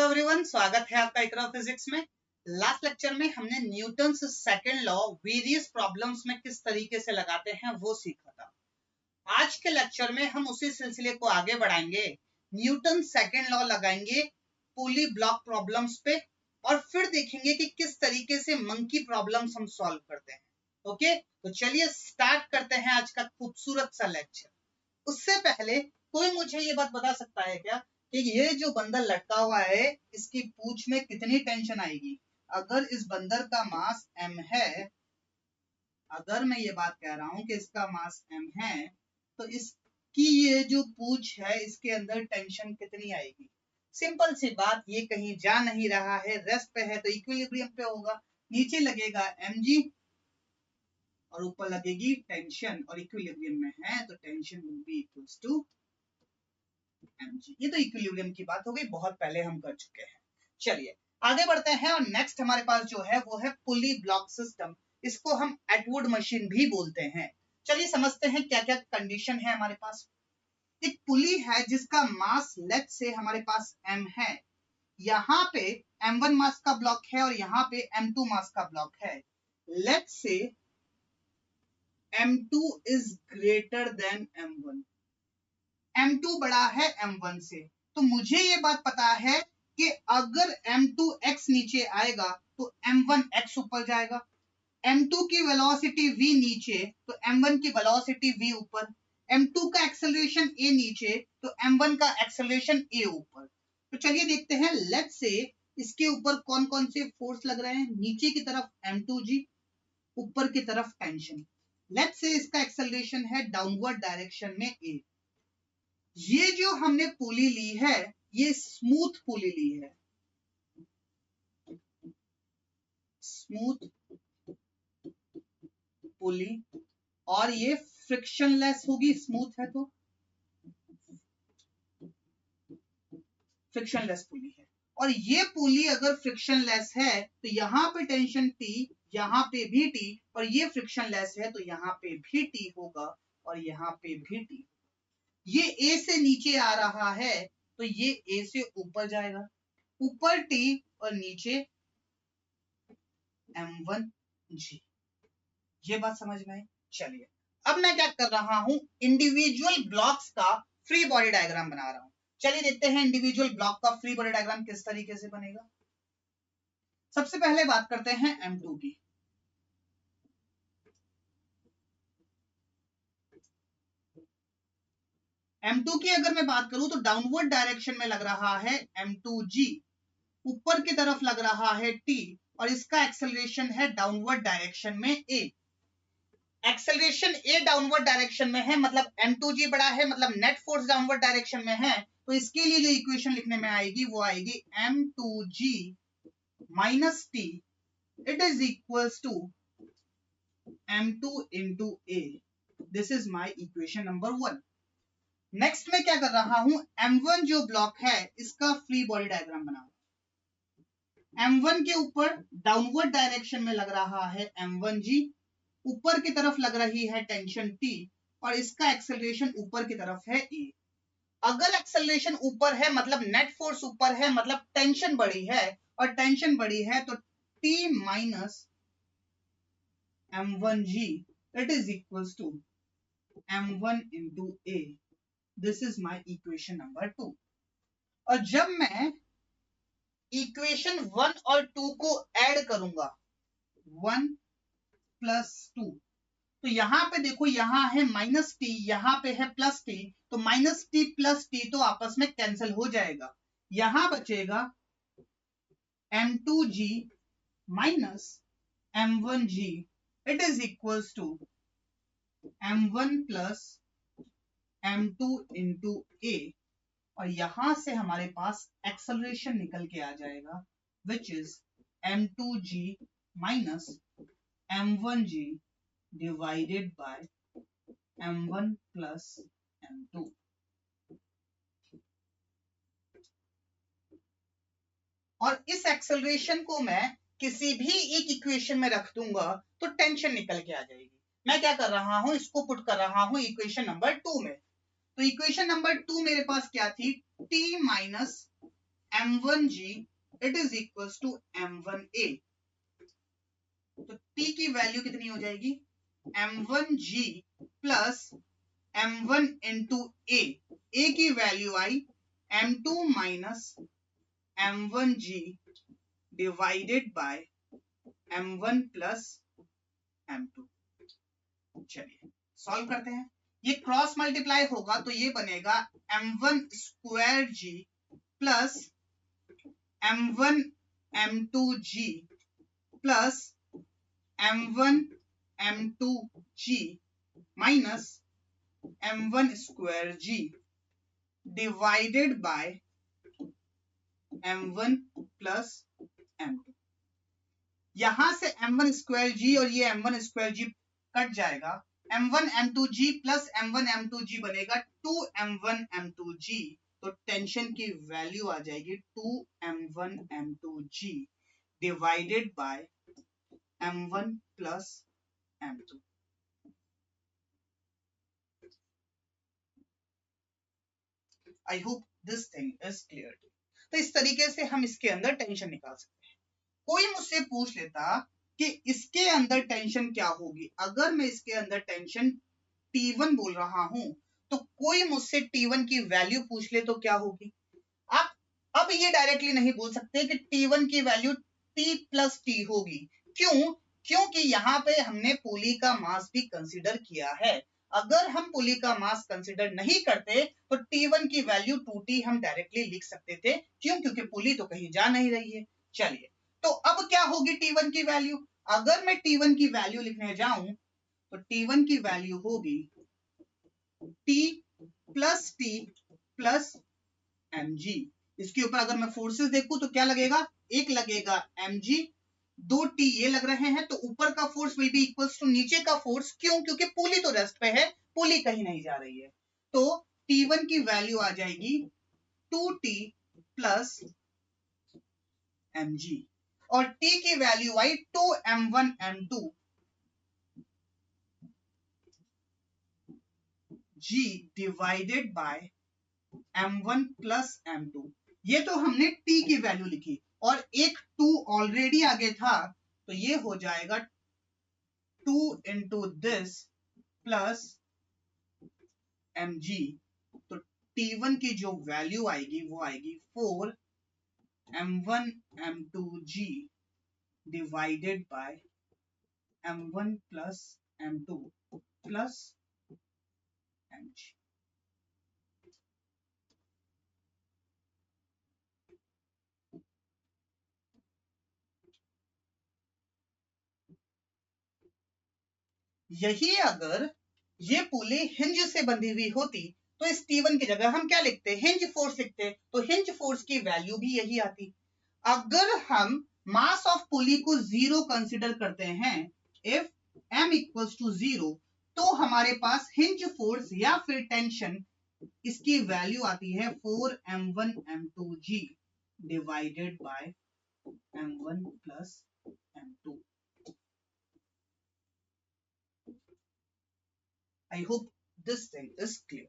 Everyone, स्वागत है आपका इकरा फिजिक्स में। लास्ट लेक्चर में हमने Newton's second law various problems में किस तरीके से लगाते हैं वो सीखा था। आज के लेक्चर में हम उसी सिलसिले को आगे बढ़ाएंगे। न्यूटन सेकंड लॉ लगाएंगे पुली ब्लॉक प्रॉब्लम्स पे और फिर देखेंगे कि किस तरीके से मंकी प्रॉब्लम्स हम सॉल्व करते हैं। ओके, तो चलिए स्टार्ट करते हैं आज का खूबसूरत सा लेक्चर। उससे पहले कोई मुझे ये बात बता सकता है क्या कि ये जो बंदर लटका हुआ है इसकी पूंछ में कितनी टेंशन आएगी? अगर इस बंदर का मास m है, अगर मैं ये बात कह रहा हूं कि इसका मास m है, तो इसकी ये जो पूंछ है इसके अंदर टेंशन कितनी आएगी? सिंपल सी बात, ये कहीं जा नहीं रहा है, रेस्ट पे है तो इक्विलिब्रियम पे होगा। नीचे लगेगा mg और ऊपर लगेगी टेंशन, और इक्विलिब्रियम में है तो tension will be equals to mg। ये तो इक्विलिब्रियम की बात हो गई, बहुत पहले हम कर चुके हैं। चलिए आगे बढ़ते हैं और नेक्स्ट हमारे पास जो है वो है पुली ब्लॉक सिस्टम। इसको हम एटवुड मशीन भी बोलते हैं। चलिए समझते हैं क्या क्या कंडीशन है हमारे पास। एक पुली है जिसका मास लेट से हमारे पास m है, यहाँ पे m1 मास का ब्लॉक है और यहाँ पे m2 मास का ब्लॉक है। लेट से m2 is greater than m1, m2 बड़ा है m1 से, तो मुझे ये बात पता है कि अगर m2x नीचे आएगा तो m1x ऊपर जाएगा। m2 की वेलोसिटी v नीचे तो m1 की वेलोसिटी v ऊपर। m2 का एक्सेलरेशन a नीचे तो m1 का एक्सेलरेशन a ऊपर। तो चलिए देखते हैं, लेट से इसके ऊपर कौन कौन से फोर्स लग रहे हैं। नीचे की तरफ m2g, ऊपर की तरफ टेंशन। लेट से इसका एक्सेलरेशन है डाउनवर्ड डायरेक्शन में a। ये जो हमने पुली ली है ये स्मूथ पुली ली है, स्मूथ पुली, और ये फ्रिक्शनलेस होगी। स्मूथ है तो फ्रिक्शनलेस पुली है, और ये पुली अगर फ्रिक्शनलेस है तो यहाँ पे टेंशन T, यहाँ पे भी T, और ये फ्रिक्शनलेस है तो यहाँ पे भी T होगा और यहाँ पे भी T। ये A से नीचे आ रहा है तो ये A से ऊपर जाएगा, ऊपर T और नीचे m1g। ये बात समझ में आई। चलिए अब मैं क्या कर रहा हूं, इंडिविजुअल ब्लॉक्स का फ्री बॉडी डायग्राम बना रहा हूं। चलिए देखते हैं इंडिविजुअल ब्लॉक का फ्री बॉडी डायग्राम किस तरीके से बनेगा। सबसे पहले बात करते हैं m2 की। m2 की अगर मैं बात करूं तो डाउनवर्ड डायरेक्शन में लग रहा है m2g, ऊपर की तरफ लग रहा है t, और इसका एक्सेलरेशन है डाउनवर्ड डायरेक्शन में a। Acceleration a downward direction में है, मतलब m2g बड़ा है, मतलब नेट फोर्स डाउनवर्ड डायरेक्शन में है। तो इसके लिए जो इक्वेशन लिखने में आएगी वो आएगी m2g minus t, it is equals to m2 into a। This is my equation number 1। Next में क्या कर रहा हूं, m1 जो ब्लॉक है इसका फ्री बॉडी डायग्राम बनाऊंगा। m1 के ऊपर डाउनवर्ड डायरेक्शन में लग रहा है m1g, ऊपर की तरफ लग रही है टेंशन T, और इसका एक्सेलरेशन ऊपर की तरफ है A। अगर एक्सेलरेशन ऊपर है मतलब नेट फोर्स ऊपर है, मतलब टेंशन बड़ी है, और टेंशन बड़ी है तो T minus m1g it is equals to m1 into A। This is my equation number 2। और जब मैं इक्वेशन 1 और 2 को ऐड करूंगा, 1 प्लस 2, तो यहाँ पे देखो, यहाँ है माइनस टी, यहाँ पे है प्लस टी, तो माइनस टी प्लस टी तो आपस में कैंसिल हो जाएगा। यहाँ बचेगा m2g minus m1g it is equals to m1 plus m2 into a, और यहां से हमारे पास एक्सेलरेशन निकल के आ जाएगा which is m2g minus m1g divided by m1 plus m2। और इस एक्सेलरेशन को मैं किसी भी एक इक्वेशन में रख दूंगा तो टेंशन निकल के आ जाएगी। मैं क्या कर रहा हूं, इसको पुट कर रहा हूं इक्वेशन नंबर 2 में। तो इक्वेशन नंबर 2 मेरे पास क्या थी, t minus m1g it is equals to m1a। तो t की वैल्यू कितनी हो जाएगी, m1g plus m1 into a की वैल्यू आई m2 minus m1g divided by m1 plus m2। चलिए सॉल्व करते हैं। ये क्रॉस मल्टीप्लाई होगा तो ये बनेगा m1 square g plus m1 m2g plus m1 m2g minus m1 square g divided by m1 plus m2। यहां से m1 स्क्वायर g और ये m1 स्क्वायर g कट जाएगा, m1 m2g plus m1 m2g बनेगा 2m1 m2g। तो tension की value आ जाएगी 2m1 m2g divided by m1 plus m2। I hope this thing is clear. तो इस तरीके से हम इसके अंदर टेंशन निकाल सकते हैं। कोई मुझसे पूछ लेता कि इसके अंदर टेंशन क्या होगी, अगर मैं इसके अंदर टेंशन T1 बोल रहा हूं तो कोई मुझसे T1 की वैल्यू पूछ ले तो क्या होगी। आप अब ये डायरेक्टली नहीं बोल सकते कि T1 की वैल्यू T प्लस T होगी। क्यों? क्योंकि यहाँ पे हमने पुली का मास भी कंसीडर किया है। अगर हम पुली का मास कंसीडर नहीं करते तो T1 की वैल्यू 2T हम डायरेक्टली लिख सकते थे। क्यों? क्योंकि पुली तो कहीं जा नहीं रही है। चलिए तो अब क्या होगी T1 की वैल्यू। अगर मैं T1 की वैल्यू लिखने जाऊं तो T1 की वैल्यू होगी T plus T plus mg। इसके ऊपर अगर मैं फोर्सेस देखूं तो क्या लगेगा, एक लगेगा mg, 2t ये लग रहे हैं, तो ऊपर का force will be equals to नीचे का फोर्स। क्यों? क्योंकि पुली तो रेस्ट पे है, पुली कहीं नहीं जा रही है। तो T1 की वैल्यू आ जाएगी 2t प्लस mg और t की value I 2m1 m2 g divided by m1 plus m2। ये तो हमने t की वैल्यू लिखी और एक 2 ऑलरेडी आगे था, तो ये हो जाएगा 2 इंटू दिस प्लस mg। तो t1 की जो वैल्यू आएगी वो आएगी 4 m1 m2g divided by m1 plus m2 plus mg। यही अगर ये पुली हिंज से बंधी हुई होती तो इस T1 की जगह हम क्या लिखते, हिंज फोर्स लिखते, तो हिंज फोर्स की वैल्यू भी यही आती। अगर हम मास ऑफ पुली को 0 कंसीडर करते हैं, इफ m इक्वल्स टू 0, तो हमारे पास हिंज फोर्स या फिर टेंशन इसकी वैल्यू आती है 4m1 m2g divided by m1 plus m2। I hope this thing is clear.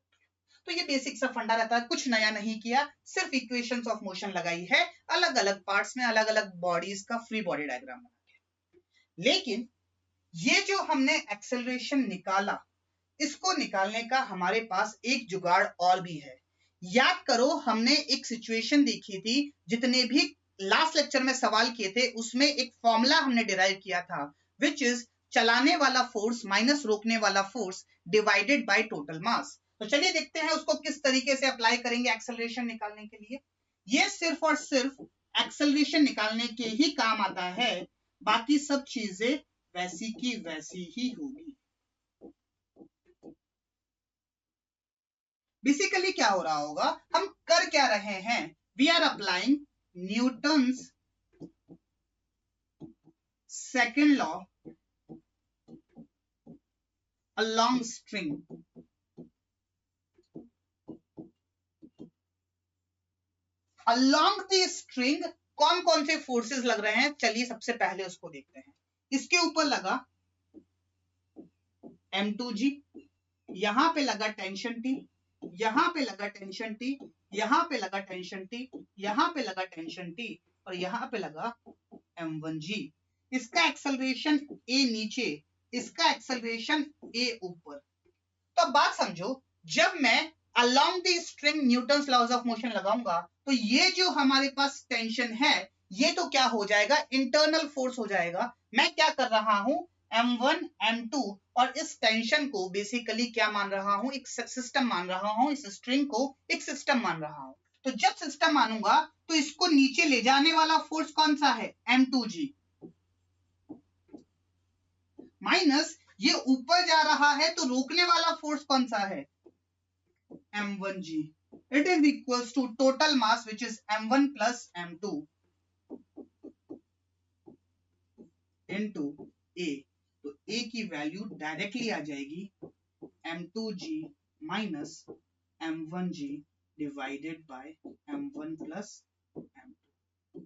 तो ये बेसिक सा फंडा रहता है, कुछ नया नहीं किया, सिर्फ इक्वेशंस ऑफ मोशन लगाई है, अलग अलग पार्ट्स में अलग अलग बॉडीज का फ्री बॉडी डायग्राम बना के। लेकिन ये जो हमने एक्सेलरेशन निकाला, इसको निकालने का हमारे पास एक जुगाड़ और भी है। याद करो हमने एक सिचुएशन देखी थी, जितने भी लास्ट लेक्चर में सवाल किए थे उसमें एक फॉर्मूला हमने डिराइव किया था, विच इज चलाने वाला फोर्स माइनस रोकने वाला फोर्स डिवाइडेड बाय टोटल मास। तो चलिए देखते हैं उसको किस तरीके से अप्लाई करेंगे एक्सेलरेशन निकालने के लिए। ये सिर्फ और सिर्फ एक्सेलरेशन निकालने के ही काम आता है, बाकी सब चीजें वैसी की वैसी ही होगी। बेसिकली क्या हो रहा होगा, हम कर क्या रहे हैं, we are applying Newton's second law along string। along the string कौन कौन से फोर्सेस लग रहे हैं, चलिए सबसे पहले उसको देखते हैं। इसके ऊपर लगा m2g, यहां पे लगा टेंशन T, यहां पे लगा टेंशन T यहाँ पे लगा टेंशन T, यहाँ पे लगा टेंशन T और यहाँ पे लगा m1g। इसका एक्सेलरेशन a नीचे, इसका एक्सेलरेशन a ऊपर। तो अब बात समझो, जब मैं along the string Newton's laws of motion लगाऊंगा तो ये जो हमारे पास टेंशन है ये तो क्या हो जाएगा, इंटरनल फोर्स हो जाएगा। मैं क्या कर रहा हूं, m1 m2 और इस टेंशन को बेसिकली क्या मान रहा हूं, एक सिस्टम मान रहा हूं, इस स्ट्रिंग को एक सिस्टम मान रहा हूं। तो जब सिस्टम मानूंगा तो इसको नीचे ले जाने वाला फोर्स कौन सा है, m2g, माइनस ये ऊपर जा रहा है तो रोकने वाला फोर्स कौन सा है, m1g। It is equals to total mass which is m1 plus m2 into a। तो a की वैल्यू डायरेक्टली आ जाएगी m2g minus m1g divided by m1 plus m2।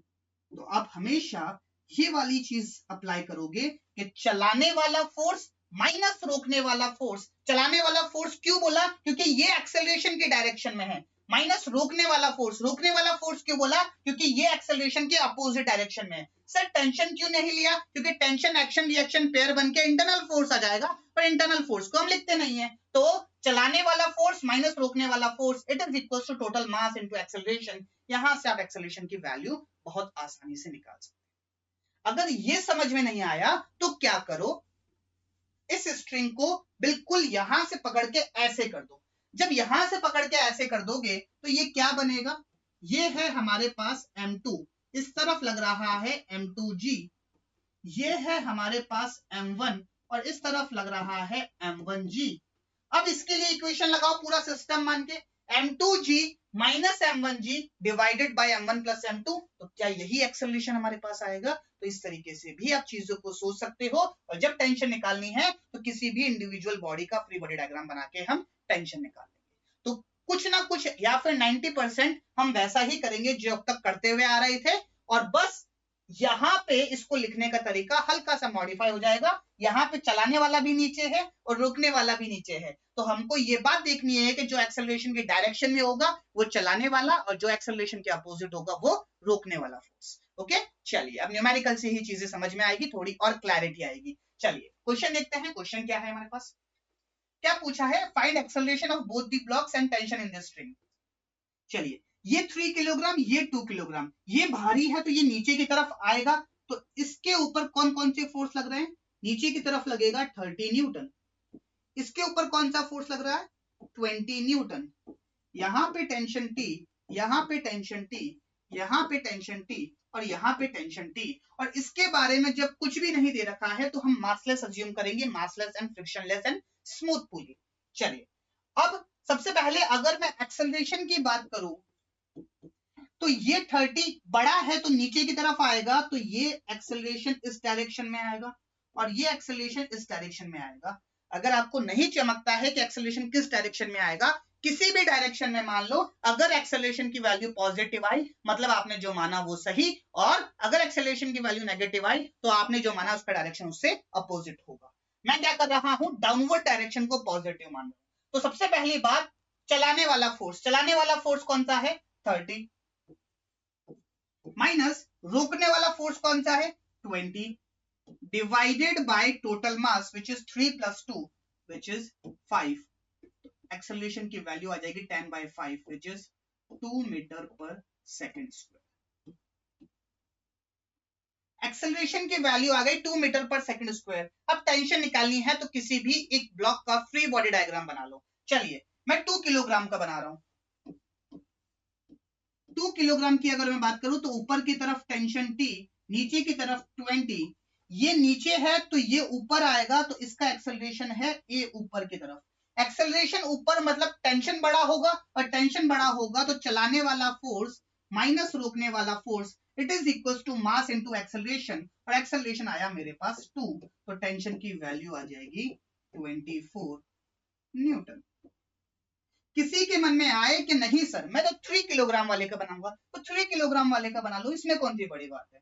तो आप हमेशा ये वाली चीज अप्लाई करोगे कि चलाने वाला फोर्स माइनस रोकने वाला फोर्स। चलाने वाला फोर्स क्यों बोला, क्योंकि ये एक्सेलरेशन के डायरेक्शन में है, माइनस रोकने वाला फोर्स क्यों बोला, क्योंकि ये एक्सेलरेशन के अपोजिट डायरेक्शन में है। सर टेंशन क्यों नहीं लिया, क्योंकि टेंशन एक्शन रिएक्शन पेयर बन के इंटरनल फोर्स आ जाएगा, पर इंटरनल फोर्स को हम लिखते नहीं है। तो चलाने वाला फोर्स माइनस रोकने वाला force, it is equal to total mass into acceleration. यहां से आप एक्सेलरेशन की वैल्यू बहुत आसानी से निकाल सकते हैं। अगर ये समझ में नहीं आया तो क्या करो, इस स्ट्रिंग को बिल्कुल यहां से पकड़ के ऐसे कर दो। जब यहां से पकड़ के ऐसे कर दोगे तो ये क्या बनेगा, ये है हमारे पास m2, इस तरफ लग रहा है m2g, ये है हमारे पास m1 और इस तरफ लग रहा है m1g। अब इसके लिए इक्वेशन लगाओ पूरा सिस्टम मान के, m2g minus m1g divided by m1 plus m2। तो क्या यही एक्सेलरेशन हमारे पास आएगा। तो इस तरीके से भी आप चीजों को सोच सकते हो। और जब टेंशन निकालनी है तो किसी भी इंडिविजुअल बॉडी का फ्री बॉडी डायग्राम बना के हम टेंशन निकाल लेंगे। तो कुछ ना कुछ या फिर 90% हम वैसा ही करेंगे जो अब तक करते हुए आ रहे थे, और बस यहाँ पे इसको लिखने का तरीका हल्का सा मॉडिफाई हो जाएगा। यहाँ पे चलाने वाला भी नीचे है और रोकने वाला भी नीचे है। तो हमको ये बात देखनी है कि जो एक्सेलरेशन के डायरेक्शन में होगा वो चलाने वाला और जो एक्सेलरेशन के अपोजिट होगा वो रोकने वाला फोर्स। ओके, चलिए अब न्यूमेरिकल से ही चीजें समझ में आएगी, थोड़ी और क्लैरिटी आएगी। चलिए क्वेश्चन देखते हैं। क्वेश्चन क्या है हमारे पास, क्या पूछा है, find acceleration of both the blocks and tension in this string. चलिए ये 3 किलोग्राम, ये 2 किलोग्राम, ये भारी है तो ये नीचे की तरफ आएगा। तो इसके ऊपर कौन कौन से फोर्स लग रहे हैं, नीचे की तरफ लगेगा 30 न्यूटन। इसके ऊपर कौन सा फोर्स लग रहा है, 20 न्यूटन। यहाँ पे टेंशन T, यहाँ पे टेंशन T, यहाँ पे टेंशन T और यहाँ पे टेंशन T। और इसके बारे में जब कुछ भी नहीं दे रखा है तो हम मासलेस अज्यूम करेंगे, massless and frictionless and smooth pulley. चलिए अब सबसे पहले अगर मैं एक्सेलरेशन की बात करूं तो ये 30 बड़ा है तो नीचे की तरफ आएगा, तो ये एक्सेलरेशन इस डायरेक्शन में आएगा और ये एक्सेलरेशन इस डायरेक्शन में आएगा। अगर आपको नहीं चमकता है कि एक्सेलरेशन किस डायरेक्शन में आएगा, किसी भी डायरेक्शन में मान लो, अगर एक्सेलरेशन की वैल्यू पॉजिटिव आई मतलब आपने जो माना वो सही, और अगर एक्सेलरेशन की वैल्यू नेगेटिव आई तो आपने जो माना उसका डायरेक्शन उससे अपोजिट होगा। मैं क्या कर रहा हूं, डाउनवर्ड डायरेक्शन को पॉजिटिव मान रहा हूं। तो सबसे पहली बात, चलाने वाला फोर्स कौन सा है, 30, माइनस रोकने वाला फोर्स कौन सा है, 20, divided by total mass which is 3 plus 2 which is 5। Acceleration की वैल्यू आ जाएगी 10/5 which is 2 metre per second square. Acceleration की वैल्यू आ गई 2 मीटर पर सेकेंड स्क्वायर। अब टेंशन निकालनी है तो किसी भी एक ब्लॉक का फ्री बॉडी डायग्राम बना लो। चलिए मैं 2 किलोग्राम का बना रहा हूं। 2 किलोग्राम की अगर मैं बात करूं तो ऊपर की तरफ टेंशन T, नीचे की तरफ 20। ये नीचे है तो ये ऊपर आएगा, तो इसका एक्सेलरेशन है A ऊपर की तरफ। एक्सेलरेशन ऊपर मतलब टेंशन बड़ा होगा, और टेंशन बड़ा होगा तो चलाने वाला फोर्स माइनस रोकने वाला force, it is equal to mass into acceleration. और एक्सेलरेशन आया मेरे पास 2, तो टेंशन की वैल्यू आ जाएगी 24 न्यूटन। किसी के मन में आए कि नहीं सर मैं तो 3 किलोग्राम वाले का बनाऊंगा, तो 3 किलोग्राम वाले का बना लो, इसमें कौन सी बड़ी बात है।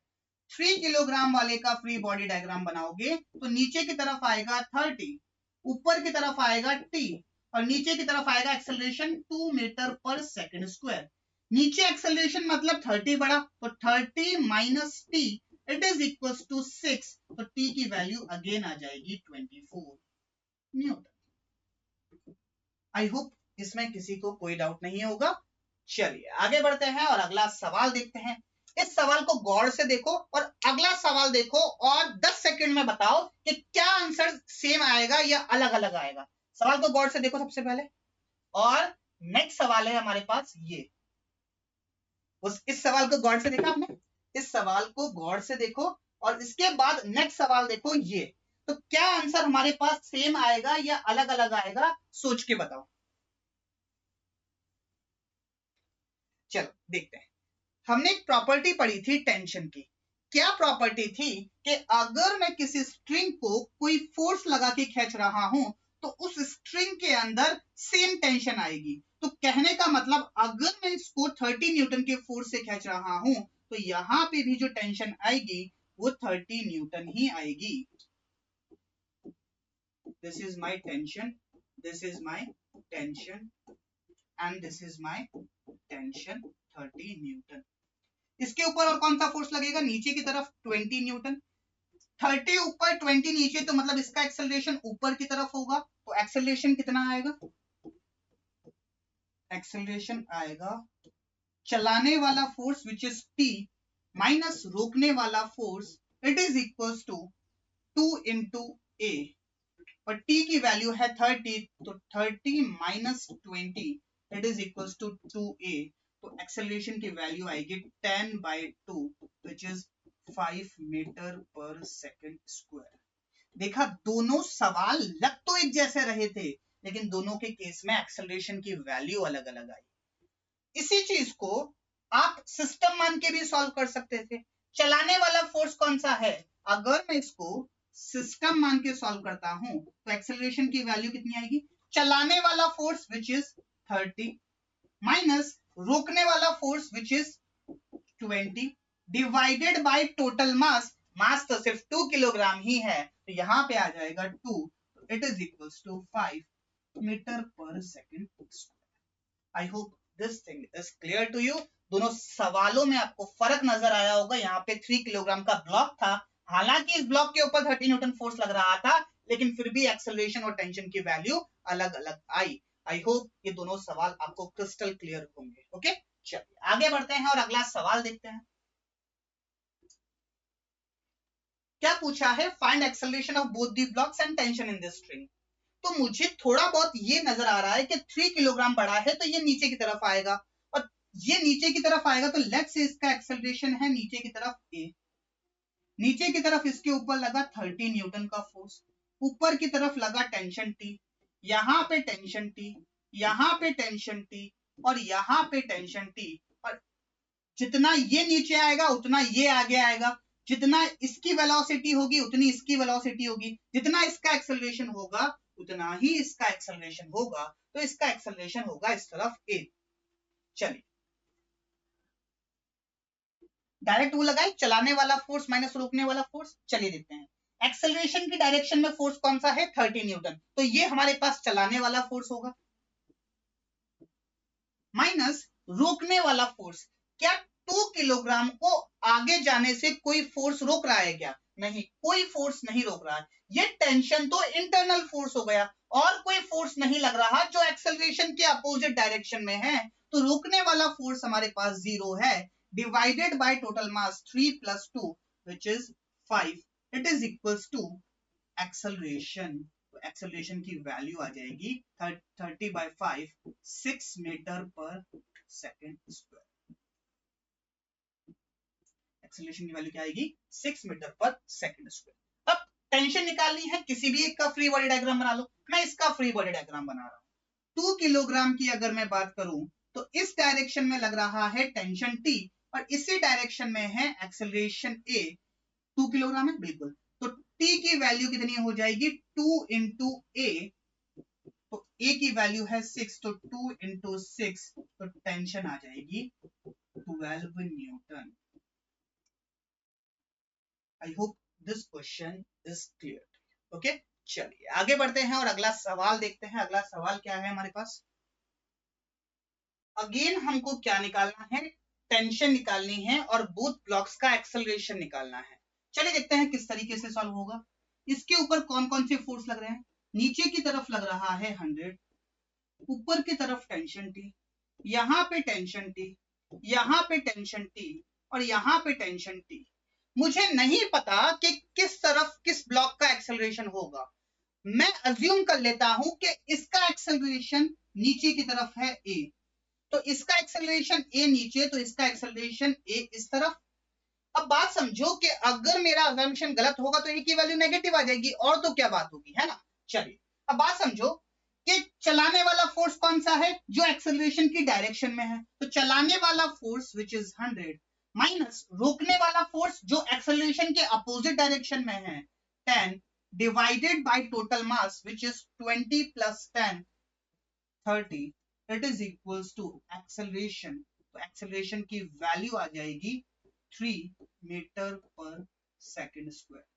3 किलोग्राम वाले का फ्री बॉडी डायग्राम बनाओगे तो नीचे की तरफ आएगा 30, ऊपर की तरफ आएगा T, और नीचे की तरफ आएगा acceleration 2 metre per second square. नीचे एक्सेलरेशन मतलब 30 बढ़ा तो 30 minus T it is equal to 6, तो टी की वैल्यू अगेन आ जाएगी 24 न्यूटन। आई होप इसमें किसी को कोई डाउट नहीं होगा। चलिए आगे बढ़ते हैं और अगला सवाल देखते हैं। इस सवाल को गौर से देखो और अगला सवाल देखो और 10 सेकंड में बताओ कि क्या आंसर सेम आएगा या अलग अलग आएगा। सवाल को गौर से देखो सबसे पहले, और नेक्स्ट सवाल है हमारे पास ये। इस सवाल को गौर से देखा आपने, इस सवाल को गौर से देखो और इसके बाद नेक्स्ट सवाल देखो ये। तो क्या आंसर हमारे पास सेम आएगा या अलग अलग आएगा, सोच के बताओ। चलो देखते हैं। हमने एक प्रॉपर्टी पढ़ी थी टेंशन की। क्या प्रॉपर्टी थी कि अगर मैं किसी स्ट्रिंग को कोई फोर्स लगा के खींच रहा हूं तो उस स्ट्रिंग के अंदर सेम टेंशन आएगी। तो कहने का मतलब अगर मैं इसको 30 न्यूटन के फोर्स से खींच रहा हूं तो यहां पे भी जो टेंशन आएगी वो 30 न्यूटन ही आएगी। This is my tension, this is my tension and this is my tension 30 Newton. इसके ऊपर और कौन सा फोर्स लगेगा, नीचे की तरफ 20 न्यूटन। 30 ऊपर 20 नीचे, तो मतलब इसका एक्सेलरेशन ऊपर की तरफ होगा। तो एक्सेलरेशन कितना आएगा, एक्सेलरेशन आएगा चलाने वाला force which is T minus रोकने वाला force, it is equal to 2 into a, और टी की वैल्यू है 30, तो 30 minus 20 it is equal to 2a। तो एक्सेलरेशन की वैल्यू आएगी 10/2 which is 5 metre per second square. देखा, दोनों सवाल लग तो एक जैसे रहे थे लेकिन दोनों के केस में एक्सेलरेशन की वैल्यू अलग अलग आई। इसी चीज को आप सिस्टम मान के भी सॉल्व कर सकते थे। चलाने वाला फोर्स कौन सा है, अगर मैं इसको सिस्टम मान के सॉल्व करता हूं तो एक्सेलरेशन की वैल्यू कितनी आएगी, चलाने वाला फोर्स विच इज 30 माइनस रोकने वाला force which is 20 divided by total mass. Mass तो सिर्फ 2 किलोग्राम ही है, तो यहां पे आ जाएगा 2, it is equal to 5 metre per second square. I hope this thing is clear to you. दोनों सवालों में आपको फर्क नजर आया होगा। यहाँ पे 3 किलोग्राम का ब्लॉक था, हालांकि इस ब्लॉक के ऊपर 30 न्यूटन फोर्स लग रहा था, लेकिन फिर भी एक्सेलरेशन और टेंशन की वैल्यू अलग अलग आई। आई होप ये दोनों सवाल आपको क्रिस्टल क्लियर होंगे। ओके, चलिए आगे बढ़ते हैं और अगला सवाल देखते हैं। क्या पूछा है, find acceleration of both the blocks and tension in this string. तो मुझे थोड़ा बहुत ये नजर आ रहा है कि 3 किलोग्राम बड़ा है तो ये नीचे की तरफ आएगा, और ये नीचे की तरफ आएगा, तो लेट्स से इसका एक्सेलरेशन है नीचे की तरफ a। नीचे की तरफ इसके ऊपर लगा 30 न्यूटन का फोर्स, ऊपर की तरफ लगा टेंशन T, यहाँ पे टेंशन T, यहाँ पे टेंशन T, और यहाँ पे टेंशन T। और जितना ये नीचे आएगा उतना ये आगे आएगा, जितना इसकी वेलोसिटी होगी उतनी इसकी वेलोसिटी होगी, जितना इसका एक्सेलरेशन होगा उतना ही इसका एक्सेलरेशन होगा, तो इसका एक्सेलरेशन होगा इस तरफ a। चलिए डायरेक्ट वो लगाए, चलाने वाला फोर्स माइनस रोकने वाला फोर्स। चलिए देखते हैं, एक्सेलरेशन की डायरेक्शन में फोर्स कौन सा है, 30 न्यूटन, तो ये हमारे पास चलाने वाला फोर्स होगा, माइनस रोकने वाला फोर्स। क्या 2 किलोग्राम को आगे जाने से कोई फोर्स रोक रहा है क्या, नहीं, कोई फोर्स नहीं रोक रहा है। ये टेंशन तो इंटरनल फोर्स हो गया, और कोई फोर्स नहीं लग रहा जो एक्सेलरेशन के अपोजिट डायरेक्शन में है, तो रोकने वाला फोर्स हमारे पास 0 है, divided by total mass 3 + 2 which is 5, it is equals to acceleration. तो एक्सेलरेशन की वैल्यू आ जाएगी 30/5 6 metre per second square. Acceleration की वैल्यू क्या आएगी, 6 मीटर पर सेकंड स्क्वायर। अब टेंशन निकालनी है, किसी भी एक का फ्री बॉडी डायग्राम बना लो। मैं इसका फ्री बॉडी डायग्राम बना रहा हूं। 2 किलोग्राम की अगर मैं बात करूं तो इस डायरेक्शन में लग रहा है टेंशन T, और इसी डायरेक्शन में है एक्सेलरेशन A। 2 किलोग्राम है बिल्कुल, तो T की वैल्यू कितनी हो जाएगी, 2 इंटू A, तो A की वैल्यू है 6, तो 2 इंटू 6, तो टेंशन आ जाएगी 12 Newton. I hope this question is clear. Okay, चलिए आगे बढ़ते हैं और अगला सवाल देखते हैं। अगला सवाल क्या है हमारे पास। अगेन हमको क्या निकालना है, टेंशन निकालनी है और बोथ ब्लॉक्स का एक्सेलरेशन निकालना है। चलिए देखते हैं किस तरीके से सॉल्व होगा। इसके ऊपर कौन कौन से फोर्स लग रहे हैं। नीचे की तरफ लग रहा है 100, ऊपर की तरफ टेंशन T, यहाँ पे टेंशन T, यहाँ पे टेंशन T और यहाँ पे टेंशन T। मुझे नहीं पता कि किस तरफ किस ब्लॉक का एक्सेलरेशन होगा। मैं अज्यूम कर लेता हूं कि इसका एक्सेलरेशन नीचे की तरफ है A, तो इसका एक्सेलरेशन A नीचे, तो इसका एक्सेलरेशन A इस तरफ। अब बात समझो कि अगर मेरा अजम्पशन गलत होगा तो A की वैल्यू नेगेटिव आ जाएगी, और तो क्या बात होगी, है ना। चलिए अब बात समझो कि चलाने वाला फोर्स कौन सा है, जो एक्सेलरेशन की डायरेक्शन में है। तो चलाने वाला फोर्स विच इज 100 माइनस रोकने वाला फोर्स जो एक्सेलरेशन के अपोजिट डायरेक्शन में है 10 divided by total mass which is 20 plus 10 30, it is equals to acceleration. तो एक्सेलरेशन की वैल्यू आ जाएगी 3 metre per second square.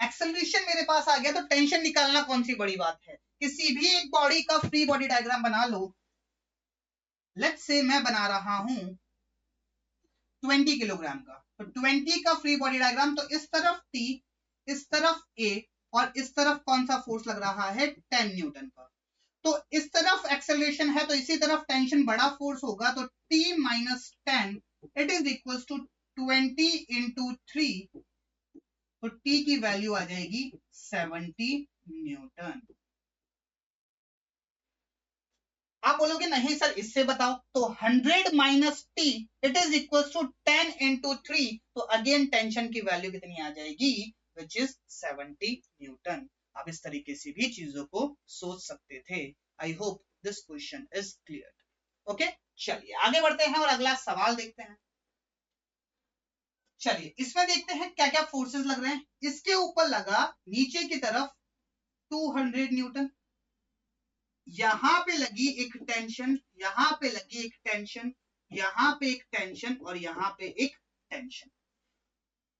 Acceleration मेरे पास आ गया, तो टेंशन निकालना कौन सी बड़ी बात है। किसी भी एक बॉडी का फ्री बॉडी डायग्राम बना लो। लेट्स से मैं बना रहा हूं 20 किलोग्राम का, तो 20 का फ्री बॉडी डायग्राम। तो इस तरफ T, इस तरफ A और इस तरफ कौन सा फोर्स लग रहा है 10 न्यूटन का। तो इस तरफ एक्सेलरेशन है तो इसी तरफ टेंशन बड़ा फोर्स होगा, तो T minus 10 it is equals to 20 into 3, तो T की वैल्यू आ जाएगी 70 न्यूटन। आप बोलोगे नहीं सर इससे बताओ, तो 100 minus T it is equals to 10 into 3, तो अगेन टेंशन की वैल्यू कितनी आ जाएगी विच इज 70 न्यूटन। आप इस तरीके से भी चीजों को सोच सकते थे। आई hope this question is clear. Okay चलिए आगे बढ़ते हैं और अगला सवाल देखते हैं। चलिए इसमें देखते हैं क्या क्या फोर्सेस लग रहे हैं। इसके ऊपर लगा नीचे की तरफ 200 न्यूटन, यहां पे लगी एक टेंशन, यहां पे लगी एक टेंशन, यहां पे एक टेंशन और यहां पे एक टेंशन।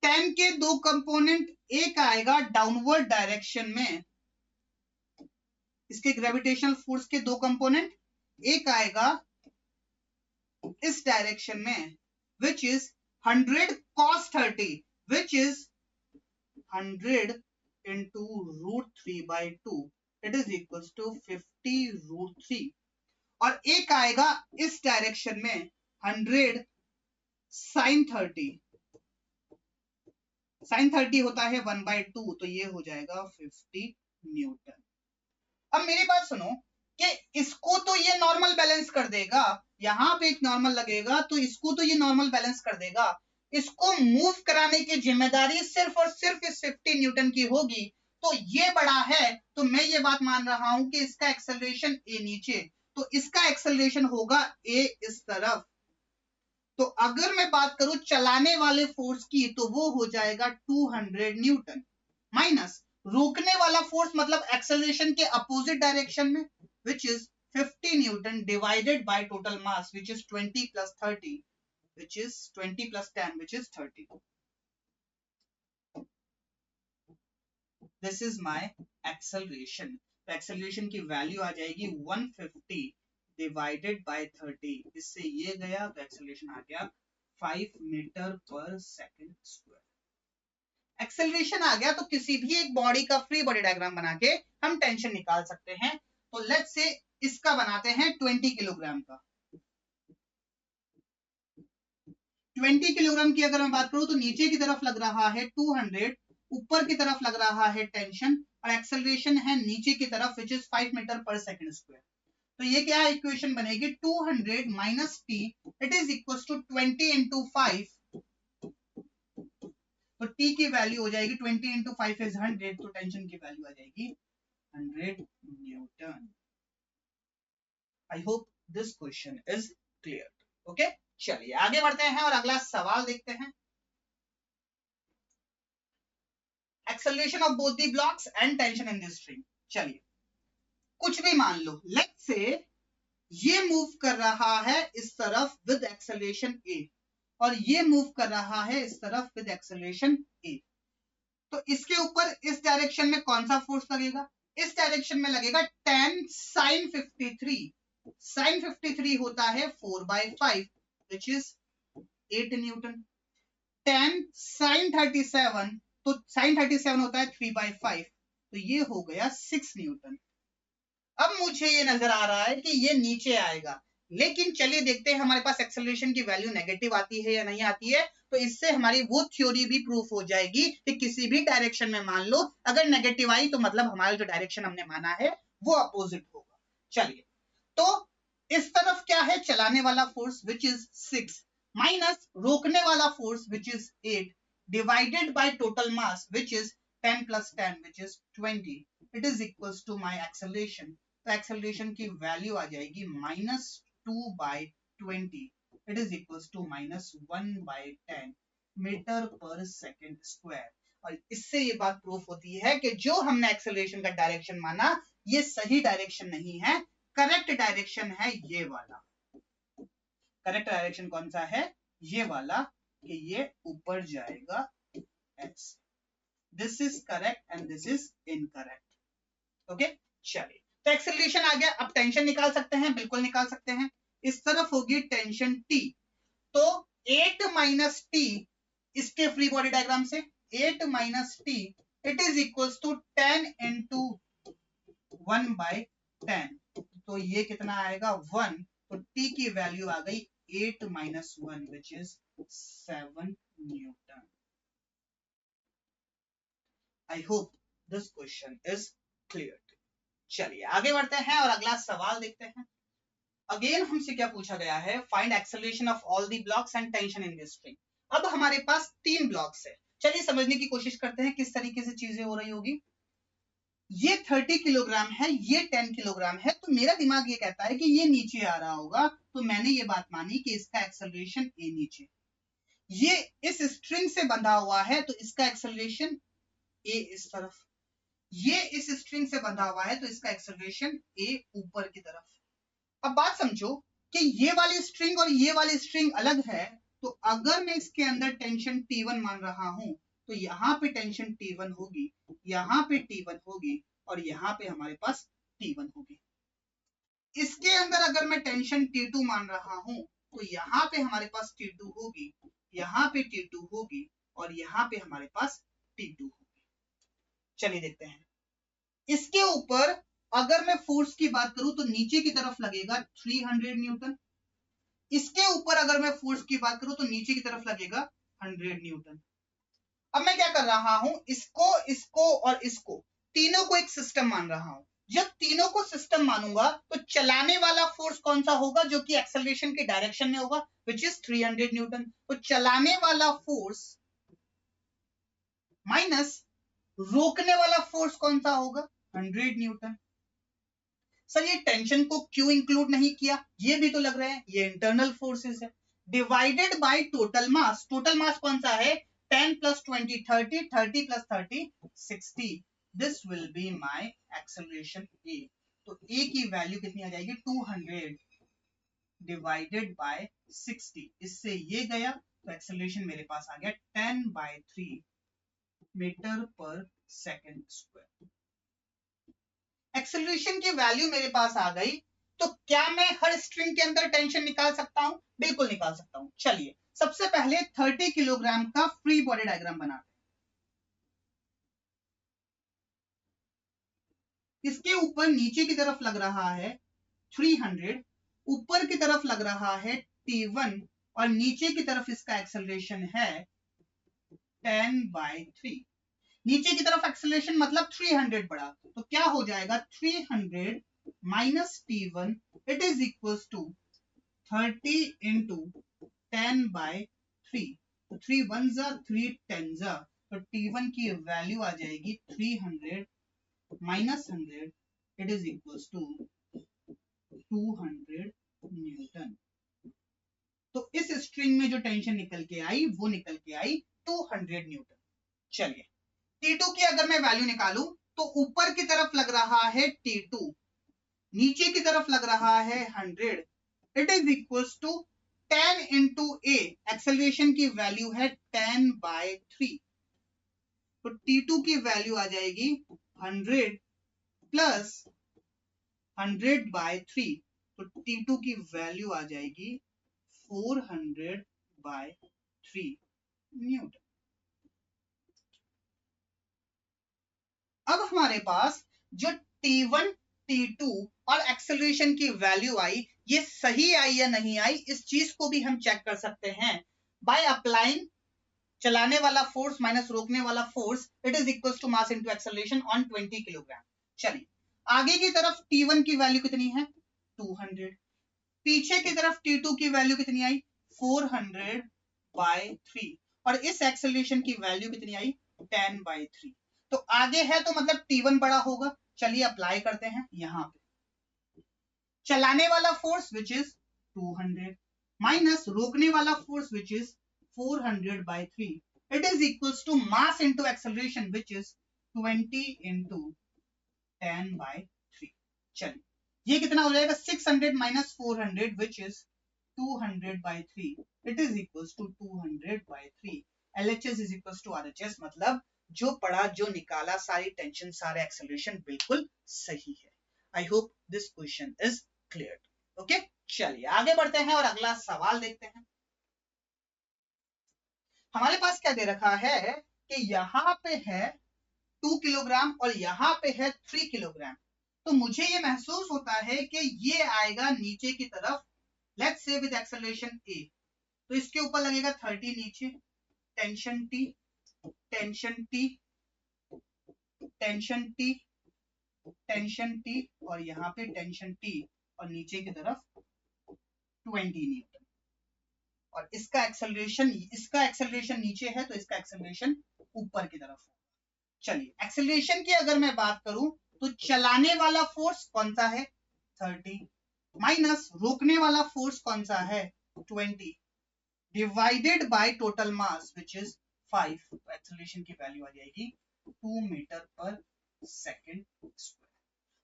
10 के दो कंपोनेंट, एक आएगा डाउनवर्ड डायरेक्शन में, इसके ग्रेविटेशनल फोर्स के दो कंपोनेंट, एक आएगा इस डायरेक्शन में which is 100 cos 30 which is 100 into root 3 by 2, it is equals to 50 root 3। और एक आएगा इस डायरेक्शन में 100 sin 30, sin 30 होता है 1/2, तो ये हो जाएगा 50 न्यूटन। अब मेरी बात सुनो कि इसको तो ये नॉर्मल बैलेंस कर देगा, यहां पे एक नॉर्मल लगेगा तो इसको तो ये नॉर्मल बैलेंस कर देगा। इसको मूव कराने की जिम्मेदारी सिर्फ और सिर्फ इस 50 न्यूटन की होगी। तो ये बड़ा है, तो मैं ये बात मान रहा हूं कि इसका एक्सेलरेशन A नीचे, तो इसका एक्सेलरेशन होगा A इस तरफ। तो अगर मैं बात करूं चलाने वाले फोर्स की, तो वो हो जाएगा 200 न्यूटन माइनस रोकने वाला फोर्स मतलब एक्सेलरेशन के अपोजिट डायरेक्शन में विच is 50 Newton divided by total mass which is 20 plus 30 which is 20 plus 10 which is 30. This is my acceleration. तो acceleration की वैल्यू आ जाएगी 150 divided by 30, इससे ये गया तो acceleration आ गया 5 metre per second square. Acceleration आ गया तो किसी भी एक बॉडी का फ्री बॉडी डायग्राम बना के हम टेंशन निकाल सकते हैं। तो लेट्स से इसका बनाते हैं 20 किलोग्राम का। 20 किलोग्राम की अगर मैं बात करूं तो नीचे की तरफ लग रहा है 200, ऊपर की तरफ लग रहा है टेंशन और एक्सेलरेशन है नीचे की तरफ which is 5 metre per second square. तो ये क्या इक्वेशन बनेगी 200 minus T it is equals to 20 into 5, तो T की वैल्यू हो जाएगी 20 इंटू 5 इज 100, तो टेंशन की वैल्यू आ जाएगी 100 Newton. I hope this question is clear. Okay चलिए आगे बढ़ते हैं और अगला सवाल देखते हैं। Acceleration of both the blocks and tension in this string. चलिए कुछ भी मान लो, लेट्स से ये मूव कर रहा है इस तरफ विद एक्सेलरेशन A और ये मूव कर रहा है इस तरफ विद एक्सेलरेशन A। तो इसके ऊपर इस डायरेक्शन में कौन सा फोर्स लगेगा? इस डायरेक्शन में लगेगा 10 sin 53. sin 53 होता है 4/5 which is 8 न्यूटन. 10 sin 37 तो sin 37 होता है 3/5 तो ये हो गया 6 न्यूटन. अब मुझे ये नजर आ रहा है कि ये नीचे आएगा, लेकिन चलिए देखते हैं हमारे पास एक्सेलरेशन की वैल्यू नेगेटिव आती है या नहीं आती है. तो इससे हमारी वो थ्योरी भी प्रूफ हो जाएगी कि किसी भी डायरेक्शन में मान लो अगर नेगेटिव आई तो मतलब हमारा जो डायरेक्शन हमने माना है वो अपोजिट होगा. चलिए, तो इस तरफ क्या है? चलाने वाला फोर्स विच इज 6 माइनस रोकने वाला force which is 8 divided by total mass which is 10 plus 10 which is 20. It is equals to my acceleration. तो acceleration की वैल्यू आ जाएगी -2/20. It is equals to -1/10 metre per second square. और इससे ये बात प्रूफ होती है कि जो हमने एक्सेलरेशन का डायरेक्शन माना ये सही डायरेक्शन नहीं है. करेक्ट डायरेक्शन है ये वाला. करेक्ट डायरेक्शन कौन सा है? ये वाला, कि ये ऊपर जाएगा ऐसे. This is correct and this is incorrect. Okay? चलिए, तो एक्सेलरेशन आ गया. अब टेंशन निकाल सकते हैं, बिल्कुल निकाल सकते हैं. इस तरफ होगी टेंशन T. तो 8 minus T इसके फ्री बॉडी डायग्राम से 8 minus T it is equals to 10 into 1/10. तो ये कितना आएगा? 1. तो T की वैल्यू आ गई 8 minus 1 which is 7 Newton. I hope this question is clear. चलिए आगे बढ़ते हैं और अगला सवाल देखते हैं. अगेन हमसे क्या पूछा गया है? Find acceleration of all the blocks and tension in this string. अब हमारे पास 3 ब्लॉक्स है. चलिए समझने की कोशिश करते हैं किस तरीके से चीजें हो रही होगी. ये 30 किलोग्राम है, ये 10 किलोग्राम है. तो मेरा दिमाग ये कहता है कि ये नीचे आ रहा होगा. तो मैंने ये बात मानी कि इसका एक्सेलरेशन ए नीचे. ये इस स्ट्रिंग से बंधा हुआ है तो इसका एक्सेलरेशन ए इस तरफ. ये इस स्ट्रिंग से बंधा हुआ है तो इसका एक्सेलरेशन ए ऊपर की तरफ. अब बात समझो कि ये वाली स्ट्रिंग और ये वाली स्ट्रिंग अलग है. तो अगर मैं इसके अंदर टेंशन T1 मान रहा हूं तो यहाँ पे टेंशन T1 होगी, यहाँ पे T1 होगी और यहाँ पे हमारे पास T1 होगी. इसके अंदर अगर मैं टेंशन T2 मान रहा हूं तो यहाँ पे हमारे पास T2 होगी, यहाँ पे T2 होगी और यहाँ पे हमारे पास T2 होगी. चलिए देखते हैं. इसके ऊपर अगर मैं फोर्स की बात करूं तो नीचे की तरफ लगेगा 300 न्यूटन. इसके ऊपर अगर मैं फोर्स की बात करूं तो नीचे की तरफ लगेगा 100 न्यूटन. अब मैं क्या कर रहा हूं? इसको, इसको और इसको तीनों को एक सिस्टम मान रहा हूं. जब तीनों को सिस्टम मानूंगा तो चलाने वाला फोर्स कौन सा होगा? जो कि एक्सेलरेशन के डायरेक्शन में होगा विच इज 300 न्यूटन. तो चलाने वाला फोर्स माइनस रोकने वाला फोर्स कौन सा होगा? 100 न्यूटन. सर ये टेंशन को क्यों इंक्लूड नहीं किया? ये भी तो लग रहा है ये इंटरनल फोर्सेस है. Divided by total mass. Total mass कौन सा है? 10 plus 20 30, 30 plus 30 60. This will be my acceleration a. तो ए की वैल्यू कितनी आ जाएगी? 200 डिवाइडेड बाय 60. इससे ये गया तो एक्सेलरेशन मेरे पास आ गया 10/3 metre per second square. Acceleration की वैल्यू मेरे पास आ गई. तो क्या मैं हर स्ट्रिंग के अंदर टेंशन निकाल सकता हूं? बिल्कुल निकाल सकता हूं. चलिए सबसे पहले 30 किलोग्राम का फ्री बॉडी डायग्राम बनाते हैं. इसके ऊपर नीचे की तरफ लग रहा है 300, ऊपर की तरफ लग रहा है T1 और नीचे की तरफ इसका एक्सेलरेशन है 10/3. नीचे की तरफ एक्सेलरेशन मतलब 300 बढ़ा. तो क्या हो जाएगा? 300 minus T1 it is equals to 30 into 10/3. तो 3 1 जा 3 10 जा. तो T1 की वैल्यू आ जाएगी 300 minus 100 it is equals to 200 newton. तो इस स्ट्रिंग में जो टेंशन निकल के आई वो निकल के आई 200 न्यूटन. चलिए T2 की अगर मैं वैल्यू निकालूं तो ऊपर की तरफ लग रहा है T2, नीचे की तरफ लग रहा है 100. It is equals to 10 into A. Acceleration की वैल्यू है 10/3. तो T2 की वैल्यू आ जाएगी 100 प्लस 100/3, तो T2 की वैल्यू आ जाएगी 400/3 न्यूटन। अब हमारे पास जो T1, T2 और एक्सेलरेशन की वैल्यू आई, ये सही आई या नहीं आई, इस चीज को भी हम चेक कर सकते हैं बाय अप्लाइंग चलाने वाला फोर्स माइनस रोकने वाला force, it is equal to mass into acceleration on 20 kilogram. चलिए आगे की तरफ T1 की वैल्यू कितनी है 200, पीछे की तरफ T2 की वैल्यू कितनी आई 400/3 और इस एक्सेलरेशन की वैल्यू कितनी आई 10/3। तो आगे है तो मतलब T1 बड़ा होगा। चलिए अप्लाई करते हैं यहां पे चलाने वाला फोर्स विच इज 200 माइनस रोकने वाला force which is 400/3, it is equals to mass into acceleration which is 20 into 10/3। चलिए ये कितना हो जाएगा 600 minus 400 which is 200/3, it is equals to 200/3। LHS is equals to RHS, मतलब जो पढ़ा जो निकाला सारी टेंशन सारे एक्सेलरेशन बिल्कुल सही है। आई hope this question is clear. Okay चलिए आगे बढ़ते हैं और अगला सवाल देखते हैं। हमारे पास क्या दे रखा है कि यहाँ पे है 2 किलोग्राम और यहाँ पे है 3 किलोग्राम। तो मुझे ये महसूस होता है कि ये आएगा नीचे की तरफ, let's say with acceleration A, तो इसके ऊपर लगेगा 30 नीचे, tension T, tension T, tension T, tension T और यहाँ पे टेंशन T और नीचे की तरफ 20 न्यूटन। और इसका एक्सेलरेशन नीचे है तो इसका एक्सेलरेशन ऊपर की तरफ है। चलिए एक्सेलरेशन की अगर मैं बात करूं तो चलाने वाला फोर्स कौन सा है 30 माइनस रोकने वाला फोर्स कौन सा है 20 divided by total mass which is 5, तो एक्सेलरेशन की वैल्यू आ जाएगी 2 मीटर पर सेकेंड स्क्वायर।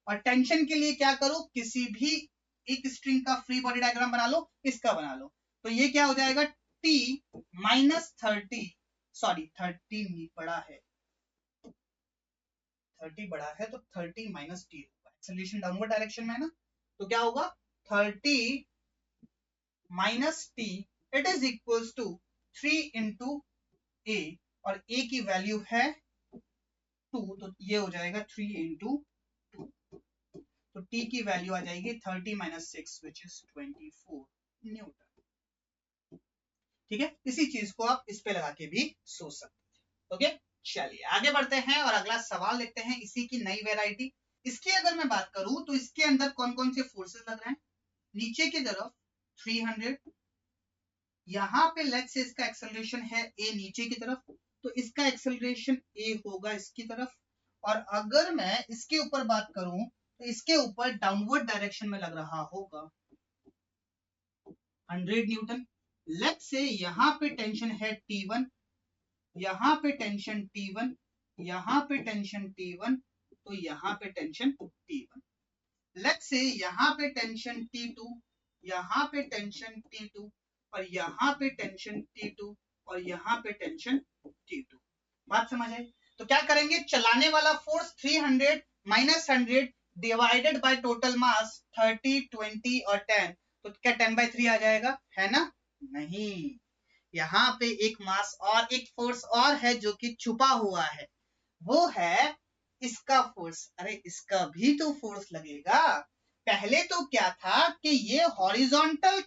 और टेंशन के लिए क्या करो, किसी भी एक स्ट्रिंग का फ्री बॉडी डायग्राम बना लो, इसका बना लो, तो ये क्या हो जाएगा T माइनस 30, सॉरी 30 बड़ा है, 30 बड़ा है तो 30 माइनस T होगा, एक्सेलरेशन डाउनवर्ड डायरेक्शन में है ना, तो क्या होगा 30 minus T, it is equals to 3 into A, और A की वैल्यू है 2, तो ये हो जाएगा 3 into 2, तो T की वैल्यू आ जाएगी 30 माइनस 6 विच इज 24 न्यूटन। ठीक है, इसी चीज को आप इस पे लगा के भी सोच सकते हैं। ओके चलिए आगे बढ़ते हैं और अगला सवाल देखते हैं, इसी की नई वेराइटी। इसकी अगर मैं बात करूं तो इसके अंदर कौन कौन से फोर्सेस लग रहे हैं, नीचे की तरफ 300, यहाँ पे लेट्स से इसका एक्सेलरेशन है A नीचे की तरफ, तो इसका एक्सेलरेशन A होगा इसकी तरफ। और अगर मैं इसके ऊपर बात करूं तो इसके ऊपर डाउनवर्ड डायरेक्शन में लग रहा होगा 100 न्यूटन। लेट्स से यहाँ पे टेंशन है T1, यहाँ पे टेंशन T1, यहाँ पे टेंशन T1, तो यहाँ पे टेंशन T1। लेट्स से यहाँ पे टेंशन T2, यहाँ पे टेंशन T2 और यहाँ पे टेंशन T2 और यहाँ पे टेंशन T2। बात समझ आई? तो क्या करेंगे, चलाने वाला force 300 minus 100 divided by total मास 30, 20 और 10, तो क्या 10/3 आ जाएगा, है ना? नहीं, यहाँ पे एक मास और एक फोर्स और है जो कि छुपा हुआ है, वो है इसका फोर्स। अरे इसका भी तो फोर्स लगेगा। पहले तो क्या था कि ये हॉरिजॉन्टल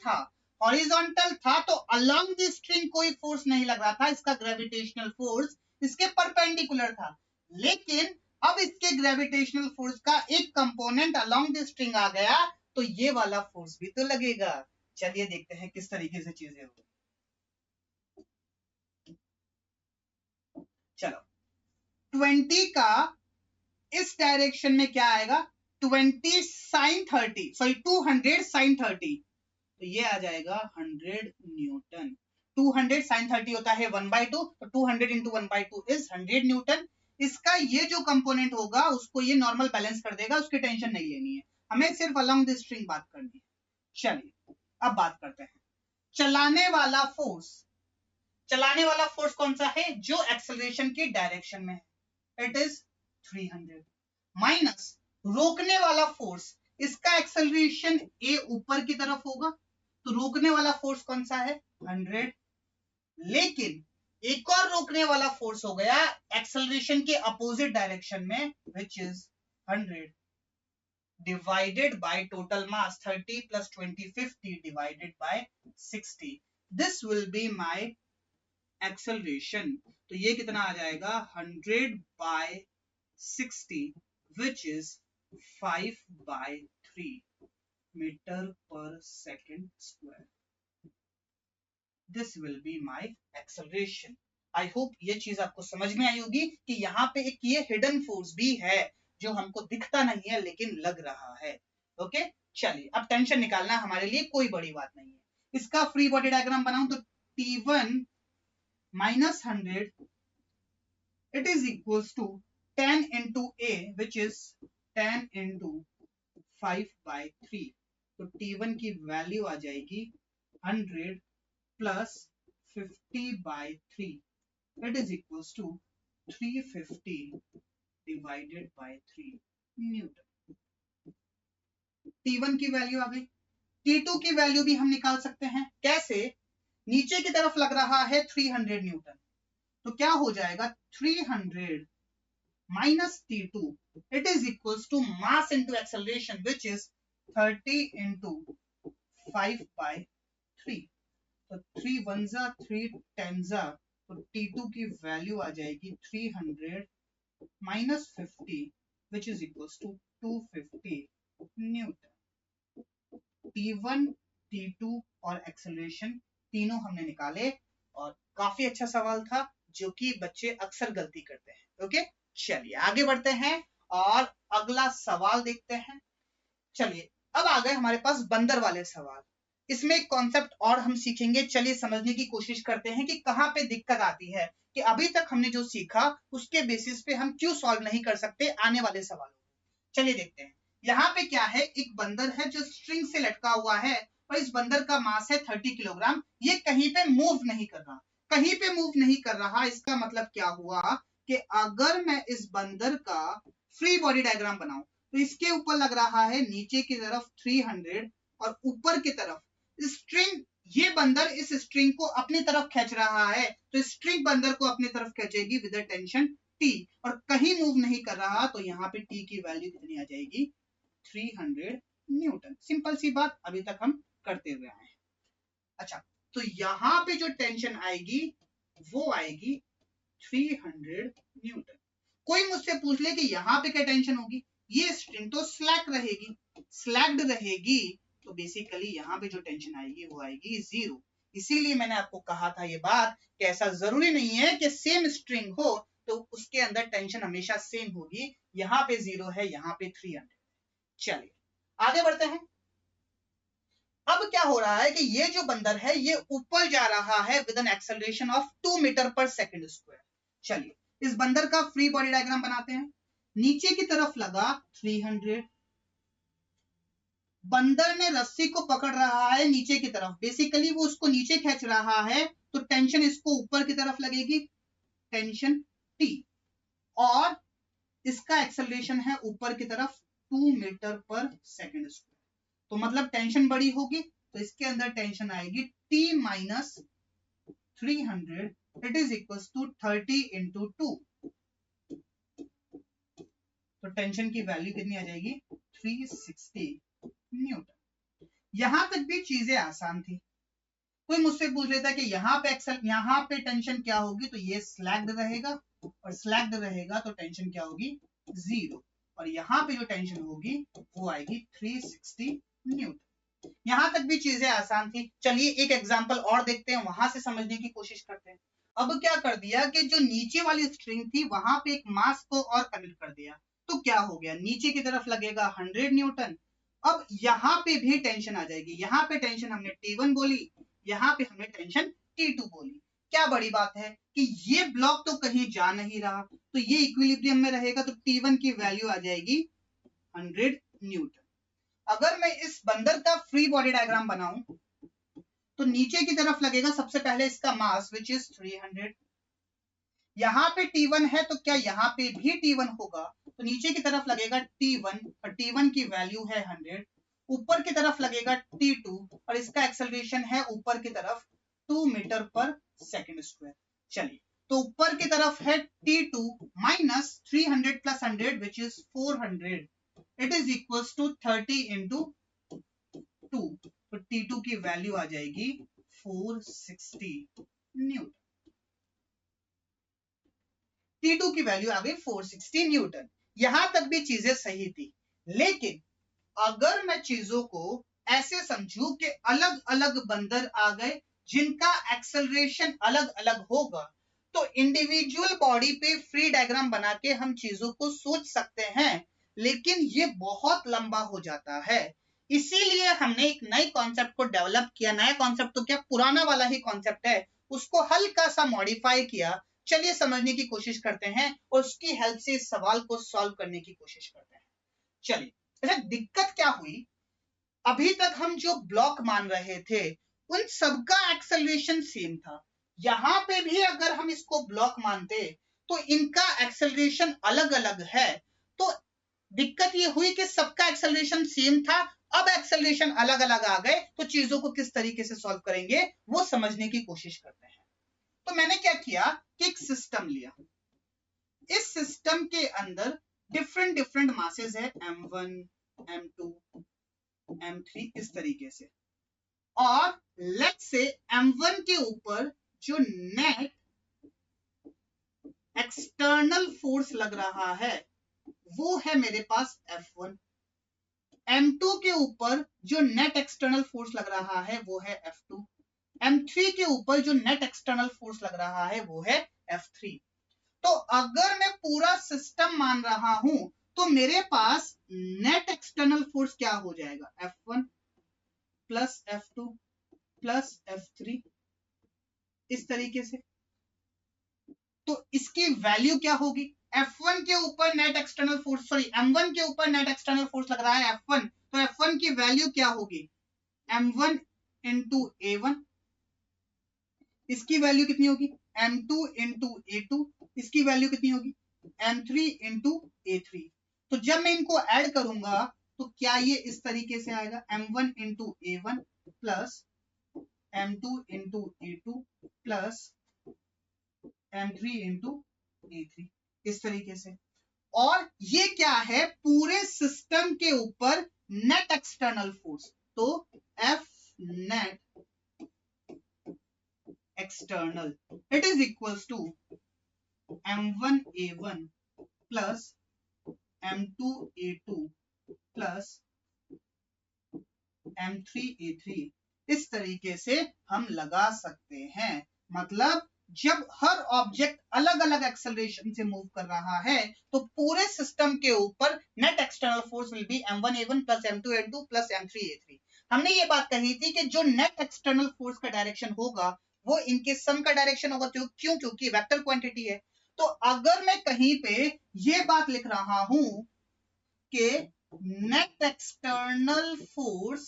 था तो अलोंग द स्ट्रिंग कोई फोर्स नहीं लग रहा था, इसका ग्रेविटेशनल फोर्स इसके परपेंडिकुलर था। लेकिन अब इसके ग्रेविटेशनल फोर्स का एक कंपोनेंट अलोंग द स्ट्रिंग आ गया, तो ये वाला फोर्स भी तो लगेगा। चलिए देखते हैं किस तरीके से चीजें होगी। चलो 20 का इस डायरेक्शन में क्या आएगा 20 sin 30, सॉरी 200 sin 30, तो ये आ जाएगा 100 न्यूटन। 200 sin 30 होता है 1/2, तो 200 into 1/2 इज 100 न्यूटन। इसका ये जो कंपोनेंट होगा उसको ये नॉर्मल बैलेंस कर देगा, उसकी टेंशन नहीं लेनी है, हमें सिर्फ अलोंग द स्ट्रिंग बात करनी है। चलिए अब बात करते हैं चलाने वाला फोर्स चलाने वाला फोर्स कौन सा है, जो एक्सेलरेशन की डायरेक्शन में है, इट इज 300, माइनस रोकने वाला फोर्स, इसका एक्सेलरेशन ए ऊपर की तरफ होगा, तो रोकने वाला फोर्स कौन सा है 100, लेकिन एक और रोकने वाला फोर्स हो गया एक्सेलरेशन के अपोजिट डायरेक्शन में, which is 100 divided by total mass 30 plus 20 50 divided by 60. This will be my acceleration. तो ये कितना आ जाएगा 100 by 60 which is 5 by 3 meter per second square. This will be my acceleration. I hope ये चीज आपको समझ में आई होगी कि यहाँ पे एक ये हिडन फोर्स भी है जो हमको दिखता नहीं है लेकिन लग रहा है। ओके, चलिए अब टेंशन निकालना हमारे लिए कोई बड़ी बात नहीं है। इसका फ्री बॉडी डायग्राम बनाऊं तो T1 minus 100 it is equals to 10 into A which is 10 into 5 by 3, तो T1 की वैल्यू आ जाएगी 100 plus 50 by 3 it is equals to 350 divided by 3 Newton. T1 की वैल्यू आ गई, T2 की वैल्यू भी हम निकाल सकते हैं। कैसे, नीचे की तरफ लग रहा है 300 न्यूटन, तो क्या हो जाएगा 300 minus T2 it is equals to mass into acceleration which is 30 into 5 by 3, तो 3 1 जा 3 10 जा, तो T2 की वैल्यू आ जाएगी 300 minus 50 which is equals to 250 Newton. T1 T2 और एक्सेलरेशन तीनों हमने निकाले और काफी अच्छा सवाल था जो कि बच्चे अक्सर गलती करते हैं। ओके, चलिए आगे बढ़ते हैं और अगला सवाल देखते हैं। चलिए अब आ गए हमारे पास बंदर वाले सवाल। इसमें एक कॉन्सेप्ट और हम सीखेंगे, चलिए समझने की कोशिश करते हैं कि कहाँ पे दिक्कत आती है, कि अभी तक हमने जो सीखा उसके बेसिस पे हम क्यों सॉल्व नहीं कर सकते आने वाले सवालों को। चलिए देखते हैं। यहाँ पे क्या है, एक बंदर है जो स्ट्रिंग से लटका हुआ है और इस बंदर का मास है 30 किलोग्राम। ये कहीं पे मूव नहीं कर रहा, कहीं पे मूव नहीं कर रहा। इसका मतलब क्या हुआ कि अगर मैं इस बंदर का फ्री बॉडी डायग्राम बनाऊं तो इसके ऊपर लग रहा है नीचे की तरफ 300 और ऊपर की तरफ स्ट्रिंग, ये बंदर इस स्ट्रिंग को अपनी तरफ खींच रहा है, तो स्ट्रिंग बंदर को अपनी तरफ खींचेगी विद टेंशन T और कहीं मूव नहीं कर रहा, तो यहाँ पे T की वैल्यू कितनी आ जाएगी 300 न्यूटन। सिंपल सी बात अभी तक हम करते हुए आए हैं। अच्छा, तो यहाँ पे जो टेंशन आएगी वो आएगी 300 न्यूटन। कोई मुझसे पूछ ले कि यहाँ पे क्या टेंशन होगी, ये स्ट्रिंग तो स्लैक रहेगी, स्लैक्ड रहेगी, तो बेसिकली यहाँ पे जो टेंशन आएगी वो आएगी 0। इसीलिए मैंने आपको कहा था ये बात कि ऐसा जरूरी नहीं है कि सेम स्ट्रिंग हो तो उसके अंदर टेंशन हमेशा सेम होगी। यहाँ पे 0 है, यहाँ पे 300। चलिए आगे बढ़ते हैं। अब क्या हो रहा है कि ये जो बंदर है ये ऊपर जा रहा है with an acceleration of 2 metre per second square. चलिए इस बंदर का फ्री बॉडी डायग्राम बनाते हैं। नीचे की तरफ लगा 300, बंदर ने रस्सी को पकड़ रहा है नीचे की तरफ, बेसिकली वो उसको नीचे खींच रहा है, तो टेंशन इसको ऊपर की तरफ लगेगी, टेंशन T, और इसका एक्सेलरेशन है ऊपर की तरफ 2 मीटर पर सेकंड स्क्वायर। तो मतलब टेंशन बड़ी होगी, तो इसके अंदर टेंशन आएगी T minus 300 it is equal to 30 into 2, तो टेंशन की वैल्यू कितनी आ जाएगी 360 न्यूटन। यहां तक भी चीजें आसान थी। कोई मुझसे पूछ लेता कि यहाँ पे टेंशन क्या होगी, तो ये स्लैग्ड रहेगा और स्लैग्ड रहेगा तो टेंशन क्या होगी 0, और यहाँ पे जो टेंशन होगी वो आएगी 360 न्यूटन। यहां तक भी चीजें आसान थी। चलिए एक एग्जांपल और देखते हैं, वहां से समझने की कोशिश करते हैं। अब क्या कर दिया कि जो नीचे वाली स्ट्रिंग थी वहां पे एक मास को और कनेक्ट कर दिया, तो क्या हो गया, नीचे की तरफ लगेगा 100 न्यूटन। अब यहाँ पे भी टेंशन आ जाएगी, यहाँ पे टेंशन हमने T1 बोली, यहाँ पे हमने टेंशन T2 बोली। क्या बड़ी बात है कि ये ब्लॉक तो कहीं जा नहीं रहा, तो ये इक्विलिब्रियम में रहेगा, तो T1 की वैल्यू आ जाएगी 100 न्यूटन। अगर मैं इस बंदर का फ्री बॉडी डायग्राम बनाऊं तो नीचे की तरफ लगेगा सबसे पहले इसका मास विच इज 300। यहाँ पे T1 है तो क्या यहाँ पे भी T1 होगा, तो नीचे की तरफ लगेगा T1 और T1 की वैल्यू है 100। ऊपर की तरफ लगेगा T2 और इसका एक्सेलरेशन है ऊपर की तरफ 2 मीटर पर सेकेंड स्क्वायर। चलिए, तो ऊपर की तरफ है T2 minus 300 plus 100 which is 400, it is equals to 30 into 2, तो T2 की वैल्यू आ जाएगी 460 न्यूटन। T2 की वैल्यू आ गई 460 न्यूटन। यहां तक भी चीजें सही थी, लेकिन अगर मैं चीजों को ऐसे समझू कि अलग अलग बंदर आ गए जिनका एक्सेलरेशन अलग अलग होगा, तो इंडिविजुअल बॉडी पे फ्री डायग्राम बना के हम चीजों को सोच सकते हैं, लेकिन ये बहुत लंबा हो जाता है। इसीलिए हमने एक नए कॉन्सेप्ट को डेवलप किया। नया कॉन्सेप्ट तो क्या, पुराना वाला ही कॉन्सेप्ट है, उसको हल्का सा मॉडिफाई किया। चलिए समझने की कोशिश करते हैं और उसकी हेल्प से इस सवाल को सॉल्व करने की कोशिश करते हैं। चलिए, अच्छा दिक्कत क्या हुई, अभी तक हम जो ब्लॉक मान रहे थे उन सबका एक्सेलरेशन सेम था। यहां पे भी अगर हम इसको ब्लॉक मानते तो इनका एक्सेलरेशन अलग अलग है। तो दिक्कत ये हुई कि सबका एक्सेलरेशन सेम था, अब एक्सेलरेशन अलग अलग आ गए, तो चीजों को किस तरीके से सॉल्व करेंगे वो समझने की कोशिश करते हैं। तो मैंने क्या किया कि एक सिस्टम लिया, इस सिस्टम के अंदर डिफरेंट डिफरेंट मासेस है, M1, M2, M3 इस तरीके से, और लेट से M1 के ऊपर जो नेट एक्सटर्नल फोर्स लग रहा है वो है मेरे पास F1। M2 के ऊपर जो नेट एक्सटर्नल फोर्स लग रहा है वो है F2। M3 के ऊपर जो नेट एक्सटर्नल फोर्स लग रहा है वो है F3। तो अगर मैं पूरा सिस्टम मान रहा हूं तो मेरे पास नेट एक्सटर्नल फोर्स क्या हो जाएगा, F1 plus F2 plus F3 इस तरीके से। तो इसकी वैल्यू क्या होगी, F1 के ऊपर net external force, sorry M1 के ऊपर नेट एक्सटर्नल फोर्स लग रहा है F1, तो F1 की वैल्यू क्या होगी, M1 इंटू A1, इसकी वैल्यू कितनी होगी M2 इंटू A2, इसकी वैल्यू कितनी होगी M3 इंटू A3। तो जब मैं इनको ऐड करूंगा तो क्या ये इस तरीके से आएगा, M1 into A1 plus M2 into A2 plus M3 into A3 इस तरीके से। और ये क्या है, पूरे सिस्टम के ऊपर नेट एक्सटर्नल फोर्स, तो F net external it is equals to M1 A1 plus M2 A2 plus M3 A3 इस तरीके से हम लगा सकते हैं। मतलब जब हर ऑब्जेक्ट अलग अलग एक्सेलरेशन से मूव कर रहा है तो पूरे सिस्टम के ऊपर net external force will B M1 A1 plus M2 A2 plus M3 A3। हमने ये बात कही थी कि जो नेट एक्सटर्नल फोर्स का डायरेक्शन होगा वो इनके सम का डायरेक्शन होगा, क्यों, क्योंकि वेक्टर क्वांटिटी है। तो अगर मैं कहीं पे ये बात लिख रहा हूं कि net external force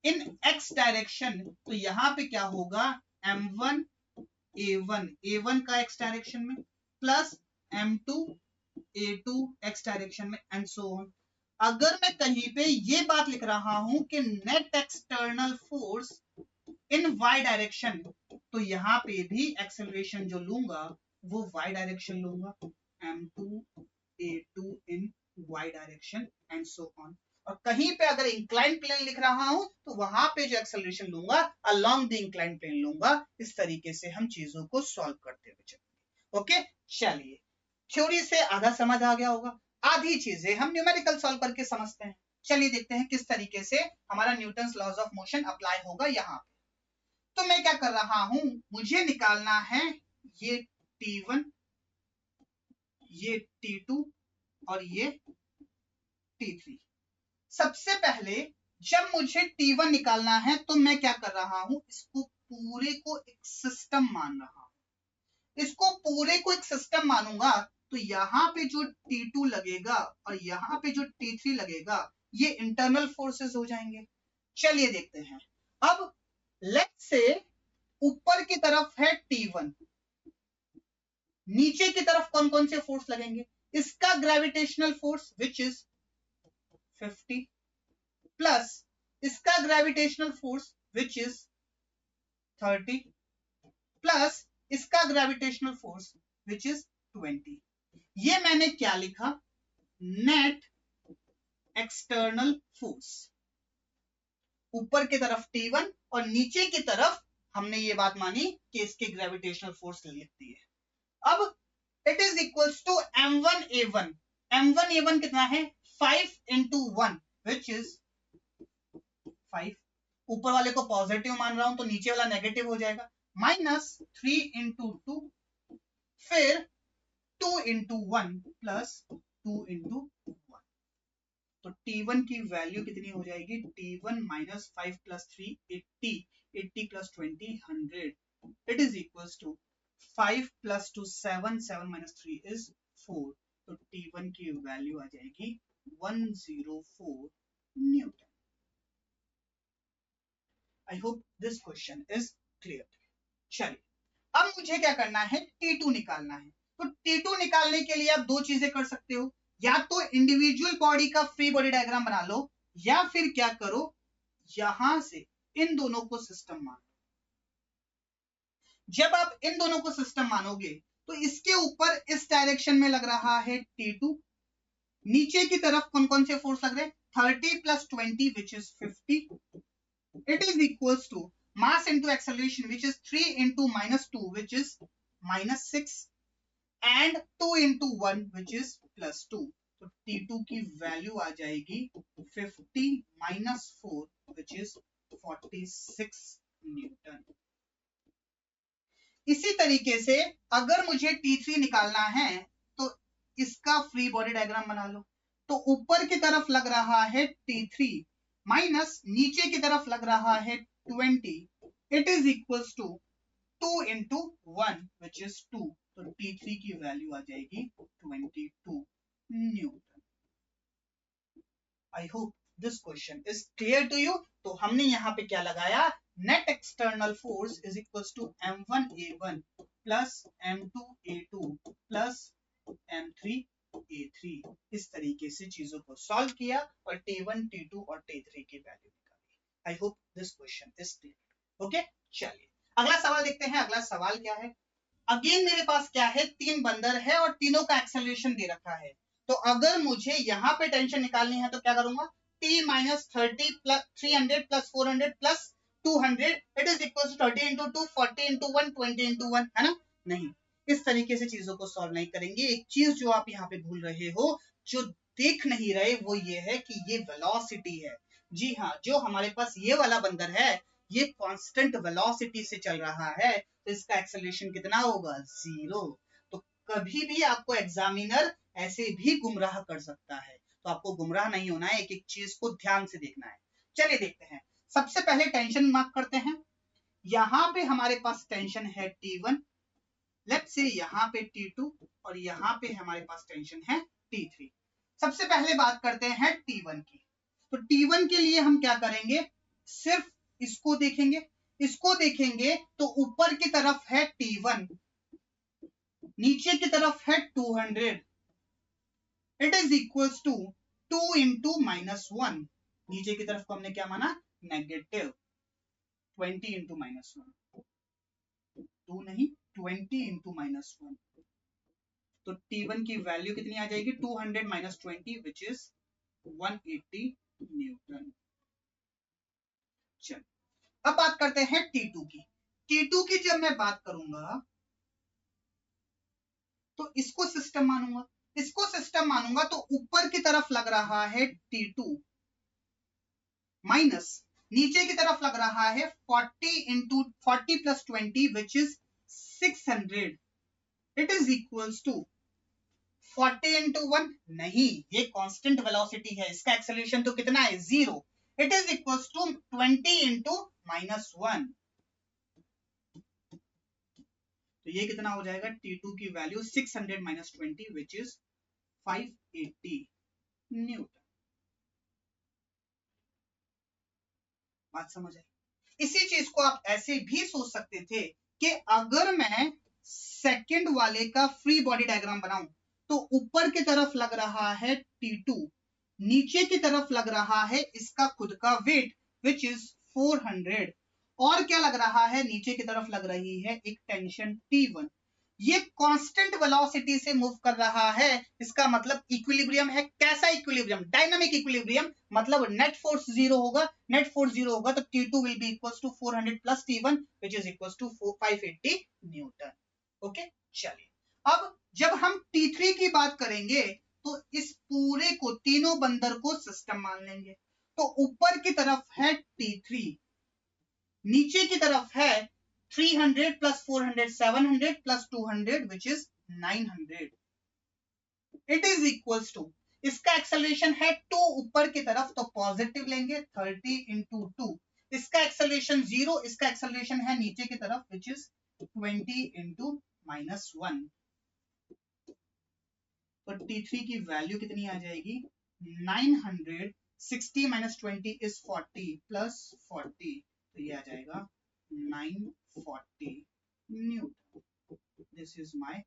in x direction, तो यहां पे क्या होगा M1 A1, A1 का x डायरेक्शन में plus M2 A2 x direction में एंड सो ऑन। अगर मैं कहीं पे ये बात लिख रहा हूं कि net external force in y direction, तो यहां पे भी एक्सेलरेशन जो लूंगा वो y डायरेक्शन लूंगा, M2 A2 in y direction and so on. और कहीं पे अगर इंक्लाइन प्लेन लिख रहा हूं तो वहां पे जो एक्सेलरेशन लूंगा अलोंग द इंक्लाइन प्लेन लूंगा। इस तरीके से हम चीजों को सॉल्व करते हुए चलेंगे। ओके, चलिए थ्योरी से आधा समझ आ गया होगा, आधी चीजें हम न्यूमेरिकल सॉल्व करके समझते हैं। चलिए देखते हैं किस तरीके से हमारा Newton's laws of motion apply होगा यहाँ पे। तो मैं क्या कर रहा हूं, मुझे निकालना है ये T1, ये T2 और ये T3। सबसे पहले जब मुझे T1 निकालना है तो मैं क्या कर रहा हूं, इसको पूरे को एक सिस्टम मान रहा हूं। इसको पूरे को एक सिस्टम मानूंगा तो यहाँ पे जो T2 लगेगा और यहाँ पे जो T3 लगेगा ये इंटरनल फोर्सेस हो जाएंगे। चलिए देखते हैं। अब लेट्स से ऊपर की तरफ है T1, नीचे की तरफ कौन कौन से फोर्स लगेंगे? इसका gravitational force which is 50 plus इसका gravitational force which is 30 plus इसका ग्रेविटेशनल फोर्स विच इज 20। ये मैंने क्या लिखा? Net external force. ऊपर की तरफ T1 और नीचे की तरफ हमने ये बात मानी कि इसके ग्रेविटेशनल फोर्स लिखती है। अब it is equals to M1A1। M1A1 कितना है? 5 into 1 which is 5। ऊपर वाले को पॉजिटिव मान रहा हूं तो नीचे वाला नेगेटिव हो जाएगा, माइनस 3 into 2 फिर 2 into 1 प्लस 2 into 1। तो T1 की वैल्यू कितनी हो जाएगी? T1 minus 5 plus 3 80, 80 plus 20 100। It is equals to 5 plus 2 7, 7 minus 3 is 4। तो T1 की वैल्यू आ जाएगी 104 Newton. I hope this question is clear. चलिए अब मुझे क्या करना है? T2 निकालना है। तो T2 निकालने के लिए आप दो चीजें कर सकते हो, या तो इंडिविजुअल बॉडी का फ्री बॉडी डायग्राम बना लो, या फिर क्या करो, यहां से इन दोनों को सिस्टम मानो। जब आप इन दोनों को सिस्टम मानोगे तो इसके ऊपर इस डायरेक्शन में लग रहा है T2, नीचे की तरफ कौन कौन से फोर्स लग रहे हैं? 30 plus 20 which is 50। It is equals to mass into acceleration which is 3 into minus 2 which is minus 6 and 2 into 1 which is plus 2। तो T2 की वैल्यू आ जाएगी 50 minus 4 which is 46 न्यूटन। इसी तरीके से अगर मुझे T3 निकालना है तो इसका फ्री बॉडी डायग्राम बना लो। तो ऊपर की तरफ लग रहा है T3 माइनस नीचे की तरफ लग रहा है 20। It is equals to 2 into 1 which is 2। तो T3 की वैल्यू आ जाएगी 22 newton. I hope this question is clear to you. तो हमने यहाँ पे क्या लगाया? Net external force is equals to M1A1 plus M2A2 plus M3A3। इस तरीके से चीजों को सॉल्व किया और T1, T2 और T3 की वैल्यू निकाली। आई hope this question is clear. Okay, चलिए अगला सवाल देखते हैं। अगला सवाल क्या है? अगेन मेरे पास क्या है? तीन बंदर है और तीनों का एक्सेलरेशन दे रखा है। तो अगर मुझे यहाँ पे टेंशन निकालनी है तो क्या करूंगा? T minus 30 plus 300 plus 400 plus 200 it is equal to 30 into 2 40 into 1 20 into 1, है ना? नहीं, इस तरीके से चीजों को सॉल्व नहीं करेंगे। एक चीज जो आप यहाँ पे भूल रहे हो, जो देख नहीं रहे, वो ये है कि ये वेलोसिटी है। जी हाँ, जो हमारे पास ये वाला बंदर है ये कांस्टेंट वेलोसिटी से चल रहा है, तो इसका एक्सेलरेशन कितना होगा? 0। तो कभी भी आपको एग्जामिनर ऐसे भी गुमराह कर सकता है, तो आपको गुमराह नहीं होना है, एक एक चीज को ध्यान से देखना है। चलिए देखते हैं। सबसे पहले टेंशन मार्क करते हैं। यहाँ पे हमारे पास टेंशन है T1, लेफ्ट से यहाँ पे T2 और यहाँ पे हमारे पास टेंशन है T3। सबसे पहले बात करते हैं T1 की। तो T1 के लिए हम क्या करेंगे? सिर्फ इसको देखेंगे। इसको देखेंगे तो ऊपर की तरफ है T1, नीचे की तरफ है 200। It is equals to 2 into -1। नीचे की तरफ को हमने क्या माना? नेगेटिव। 20 into -1, 2 नहीं 20 into -1। तो T1 की वैल्यू कितनी आ जाएगी? 200 minus 20 which is 180 न्यूटन। चल अब बात करते हैं T2 की। T2 की जब मैं बात करूंगा तो इसको सिस्टम मानूंगा। इसको सिस्टम मानूंगा तो ऊपर की तरफ लग रहा है T2 माइनस नीचे की तरफ लग रहा है 40 plus 20 which is 600। It is equals to 40 into 1 नहीं, ये कांस्टेंट वेलोसिटी है, इसका एक्सेलरेशन तो कितना है? 0। It is equals to 20 into -1। तो ये कितना हो जाएगा? T2 की value 600 minus 20 which is 580 Newton. बात समझ आई? इसी चीज को आप ऐसे भी सोच सकते थे कि अगर मैं सेकंड वाले का फ्री बॉडी डायग्राम बनाऊं तो ऊपर की तरफ लग रहा है T2, नीचे की तरफ लग रहा है इसका खुद का वेट विच इज 400, और क्या लग रहा है, नीचे की तरफ लग रही है एक टेंशन T1। ये कांस्टेंट वेलोसिटी से मूव कर रहा है, इसका मतलब इक्विलिब्रियम है। कैसा इक्विलिब्रियम? डायनामिक इक्विलिब्रियम, मतलब नेट फोर्स जीरो होगा। नेट फोर्स जीरो होगा तो T2 will be equals to 400 plus T1 which is equals to 580 newton. Okay, चलिए अब जब हम T3 की बात करेंगे तो इस पूरे को, तीनों बंदर को सिस्टम मान लेंगे। तो ऊपर की तरफ है T3, नीचे की तरफ है 300 plus 400 700 plus 200 which is 900. It is equals to, इसका एक्सेलरेशन है 2 ऊपर की तरफ तो पॉजिटिव लेंगे 30 into 2, इसका एक्सेलरेशन 0, इसका एक्सेलरेशन है नीचे की तरफ which is 20 into -1। तो T3 की वैल्यू कितनी आ जाएगी? 900, 60 minus 20 is 40 plus 40, तो ये आ जाएगा 940 Newton. This is my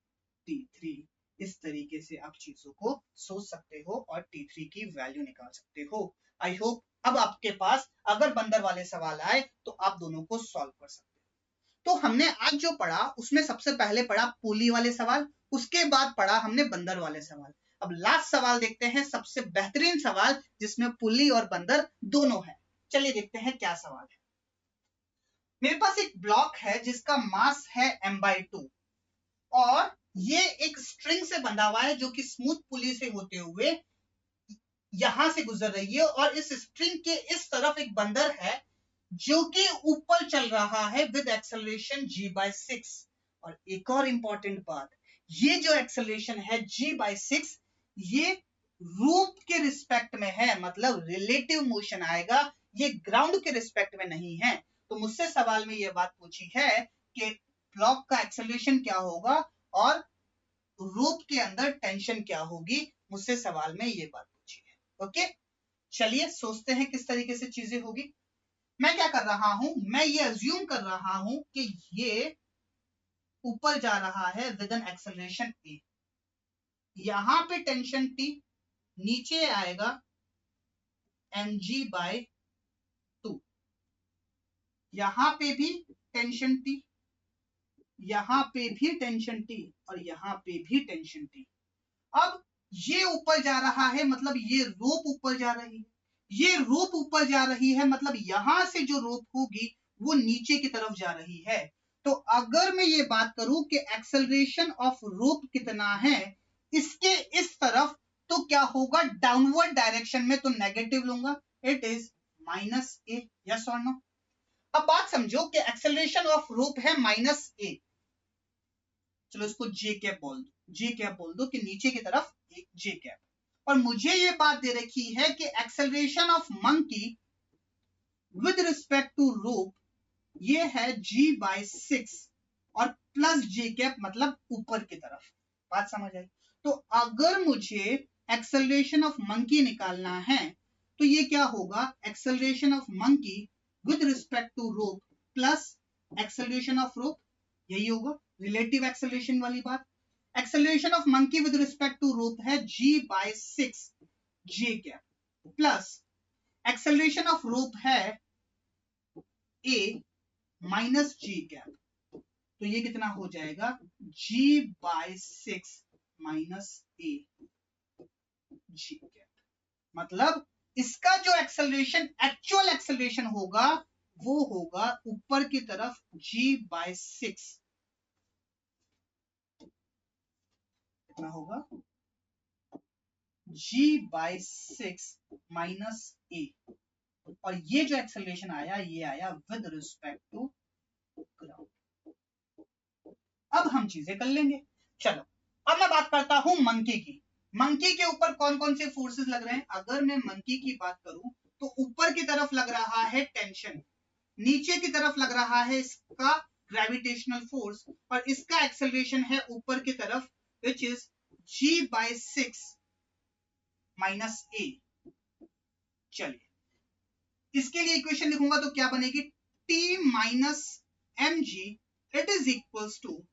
T3। इस तरीके से आप चीजों को सोच सकते हो और T3 की वैल्यू निकाल सकते हो। आई होप अब आपके पास अगर बंदर वाले सवाल आए तो आप दोनों को सॉल्व कर सकते हो। तो हमने आज जो पढ़ा उसमें सबसे पहले पढ़ा पुली वाले सवाल, उसके बाद पढ़ा हमने बंदर वाले सवाल। अब लास्ट सवाल देखते हैं, सबसे बेहतरीन सवाल जिसमें पुली और बंदर दोनों है। चलिए देखते हैं क्या सवाल है। मेरे पास एक ब्लॉक है जिसका मास है m/2 और ये एक स्ट्रिंग से बंधा हुआ है जो कि स्मूथ पुली से होते हुए यहां से गुजर रही है, और इस स्ट्रिंग के इस तरफ एक बंदर है जो कि ऊपर चल रहा है विद एक्सेलरेशन g/6। और एक और इंपॉर्टेंट बात, ये जो एक्सेलरेशन है g/6 ये रूट के रिस्पेक्ट में है, मतलब रिलेटिव मोशन आएगा, ये ग्राउंड के रिस्पेक्ट में नहीं है। तो मुझसे सवाल में ये बात पूछी है कि ब्लॉक का एक्सेलरेशन क्या होगा और रूप के अंदर टेंशन क्या होगी, मुझसे सवाल में ये बात पूछी है। ओके, चलिए सोचते हैं किस तरीके से चीजें होगी। मैं क्या कर रहा हूं, मैं ये अज्यूम कर रहा हूं कि ये ऊपर जा रहा है विद एन एक्सेलरेशन ए, यहां पे टेंशन टी, नीचे आएगा mg/2, यहां पे भी टेंशन टी, यहां पे भी टेंशन टी और यहां पे भी टेंशन टी। अब ये ऊपर जा रहा है मतलब ये रोप ऊपर जा रही है, ये रोप ऊपर जा रही है मतलब यहां से जो रोप होगी वो नीचे की तरफ जा रही है। तो अगर मैं ये बात करूं कि एक्सेलरेशन ऑफ रोप कितना है इसके इस तरफ, तो क्या होगा, डाउनवर्ड डायरेक्शन में तो नेगेटिव लूंगा, इट इज -a। यस और नो? अब बात समझो कि एक्सेलरेशन ऑफ रोप है -a, चलो इसको जे कैप बोल दो, जे कैप बोल दो कि नीचे की तरफ एक जे कैप, और मुझे ये बात दे रखी है कि acceleration of monkey with respect to rope ये है g/6 और प्लस जे कैप मतलब ऊपर की तरफ। बात समझ आई? तो अगर मुझे एक्सेलरेशन ऑफ मंकी निकालना है तो ये क्या होगा, acceleration of monkey with respect to rope plus acceleration of rope, यही होगा रिलेटिव एक्सेलरेशन वाली बात। Acceleration of monkey with respect to rope है g/6 J cap plus acceleration of rope है a माइनस जी कैप, तो ये कितना हो जाएगा, g/6 minus a ji cap. मतलब इसका जो एक्सेलरेशन, एक्चुअल एक्सेलरेशन होगा वो होगा ऊपर की तरफ g/6, कितना होगा, g/6 माइनस a, और ये जो एक्सेलरेशन आया ये आया विद रिस्पेक्ट टू ग्राउंड। अब हम चीजें कर लेंगे। चलो अब मैं बात करता हूं मंकी की। मंकी के ऊपर कौन कौन से फोर्सेस लग रहे हैं। अगर मैं मंकी की बात करूं तो ऊपर की तरफ लग रहा है टेंशन, नीचे की तरफ लग रहा है इसका ग्रेविटेशनल फोर्स, और इसका एक्सेलरेशन है ऊपर की तरफ which is g/6 minus a। चलिए इसके लिए इक्वेशन लिखूंगा तो क्या बनेगी, T minus mg it is equals to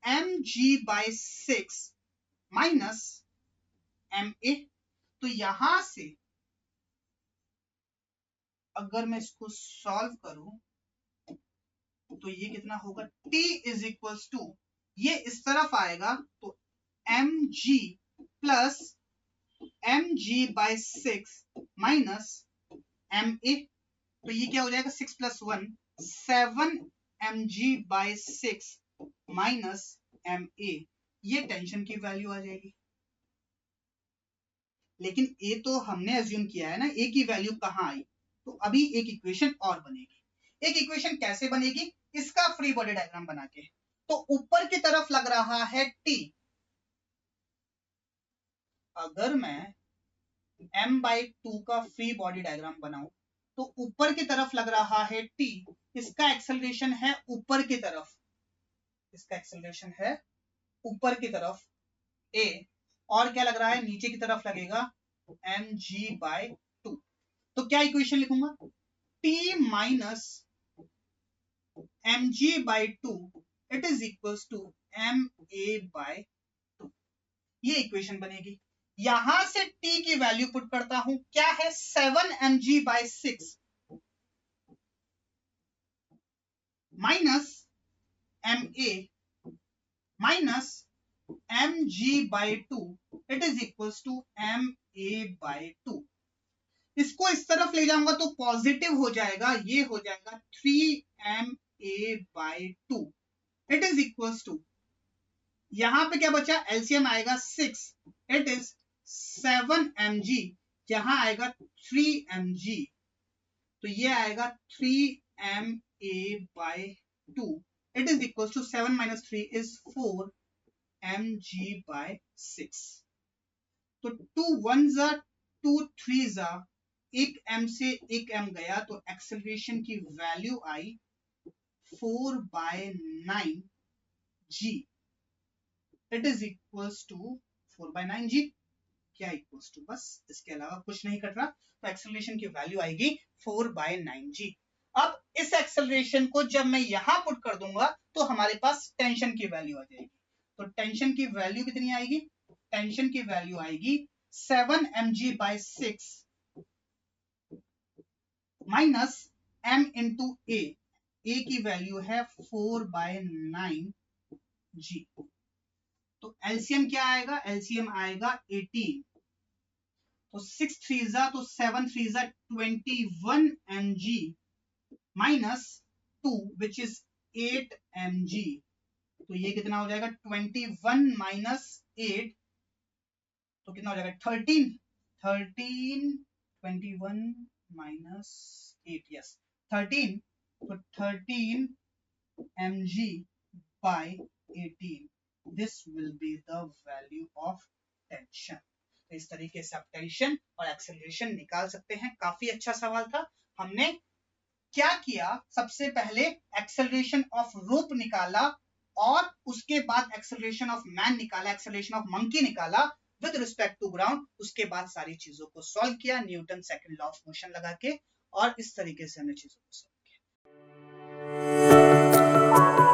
mg by 6 minus ma। तो यहां से अगर मैं इसको सॉल्व करूं तो ये कितना होगा, T इज इक्वल्स टू, ये इस तरफ आएगा तो mg plus mg by 6 minus ma। तो ये क्या हो जाएगा, 6 plus 1 7 mg by 6 minus ma। ये टेंशन की वैल्यू आ जाएगी। लेकिन ए तो हमने अज्यूम किया है ना, ए की वैल्यू कहाँ आई, तो अभी एक इक्वेशन और बनेगी। एक इक्वेशन कैसे बनेगी, इसका फ्री बॉडी डायग्राम बना के। तो ऊपर की तरफ लग रहा है टी, अगर मैं m/2 का फ्री बॉडी डायग्राम बनाऊं तो ऊपर की तरफ लग रहा है टी, इसका एक्सेलरेशन है ऊपर की तरफ, इसका एक्सेलरेशन है ऊपर की तरफ a, और क्या लग रहा है, नीचे की तरफ लगेगा mg/2। तो क्या इक्वेशन लिखूंगा, t minus mg/2 it is equals to ma/2। ये इक्वेशन बनेगी। यहां से t की वैल्यू पुट करता हूं, क्या है 7 mg/6 minus ma minus mg/2 it is equals to ma/2। इसको इस तरफ ले जाऊंगा तो पॉजिटिव हो जाएगा, ये हो जाएगा 3ma/2 it is equals to, यहां पे क्या बचा, एलसीएम आएगा 6 इट इज 7 mg, यहां आएगा 3 mg, तो ये आएगा 3ma/2 it is equals to 7 minus 3 is 4 mg/6। तो 2 1 जा 2 3 जा, एक m से एक m गया तो एक्सेलरेशन की वैल्यू आई 4/9 g it is equals to 4/9 g। क्या इक्वल्स टू, बस इसके अलावा कुछ नहीं कट रहा, तो एक्सेलरेशन की वैल्यू आएगी 4/9 g। अब इस एक्सेलरेशन को जब मैं यहां पुट कर दूंगा तो हमारे पास टेंशन की वैल्यू आ जाएगी। तो टेंशन की वैल्यू कितनी आएगी, टेंशन की वैल्यू आएगी 7 mg/6 minus m into a की वैल्यू है 4/9 g। तो एलसीएम क्या आएगा, एलसीएम आएगा 18, तो 6 3 जा तो 7 3 जा 21 mg minus 2 which is 8 mg। तो ये कितना हो जाएगा, 21 माइनस 8 तो कितना हो जाएगा 13 21 माइनस 8 यस 13, तो 13 mg by 18 this will be the value of tension. तो इस तरीके से आप टेंशन और एक्सेलरेशन निकाल सकते हैं। काफी अच्छा सवाल था। हमने क्या किया, सबसे पहले एक्सेलरेशन ऑफ रोप निकाला और उसके बाद एक्सेलरेशन ऑफ मैन निकाला, एक्सेलरेशन ऑफ मंकी निकाला विद रिस्पेक्ट टू ग्राउंड। उसके बाद सारी चीजों को सॉल्व किया Newton second law of motion लगा के, और इस तरीके से हमने चीजों को सॉल्व किया।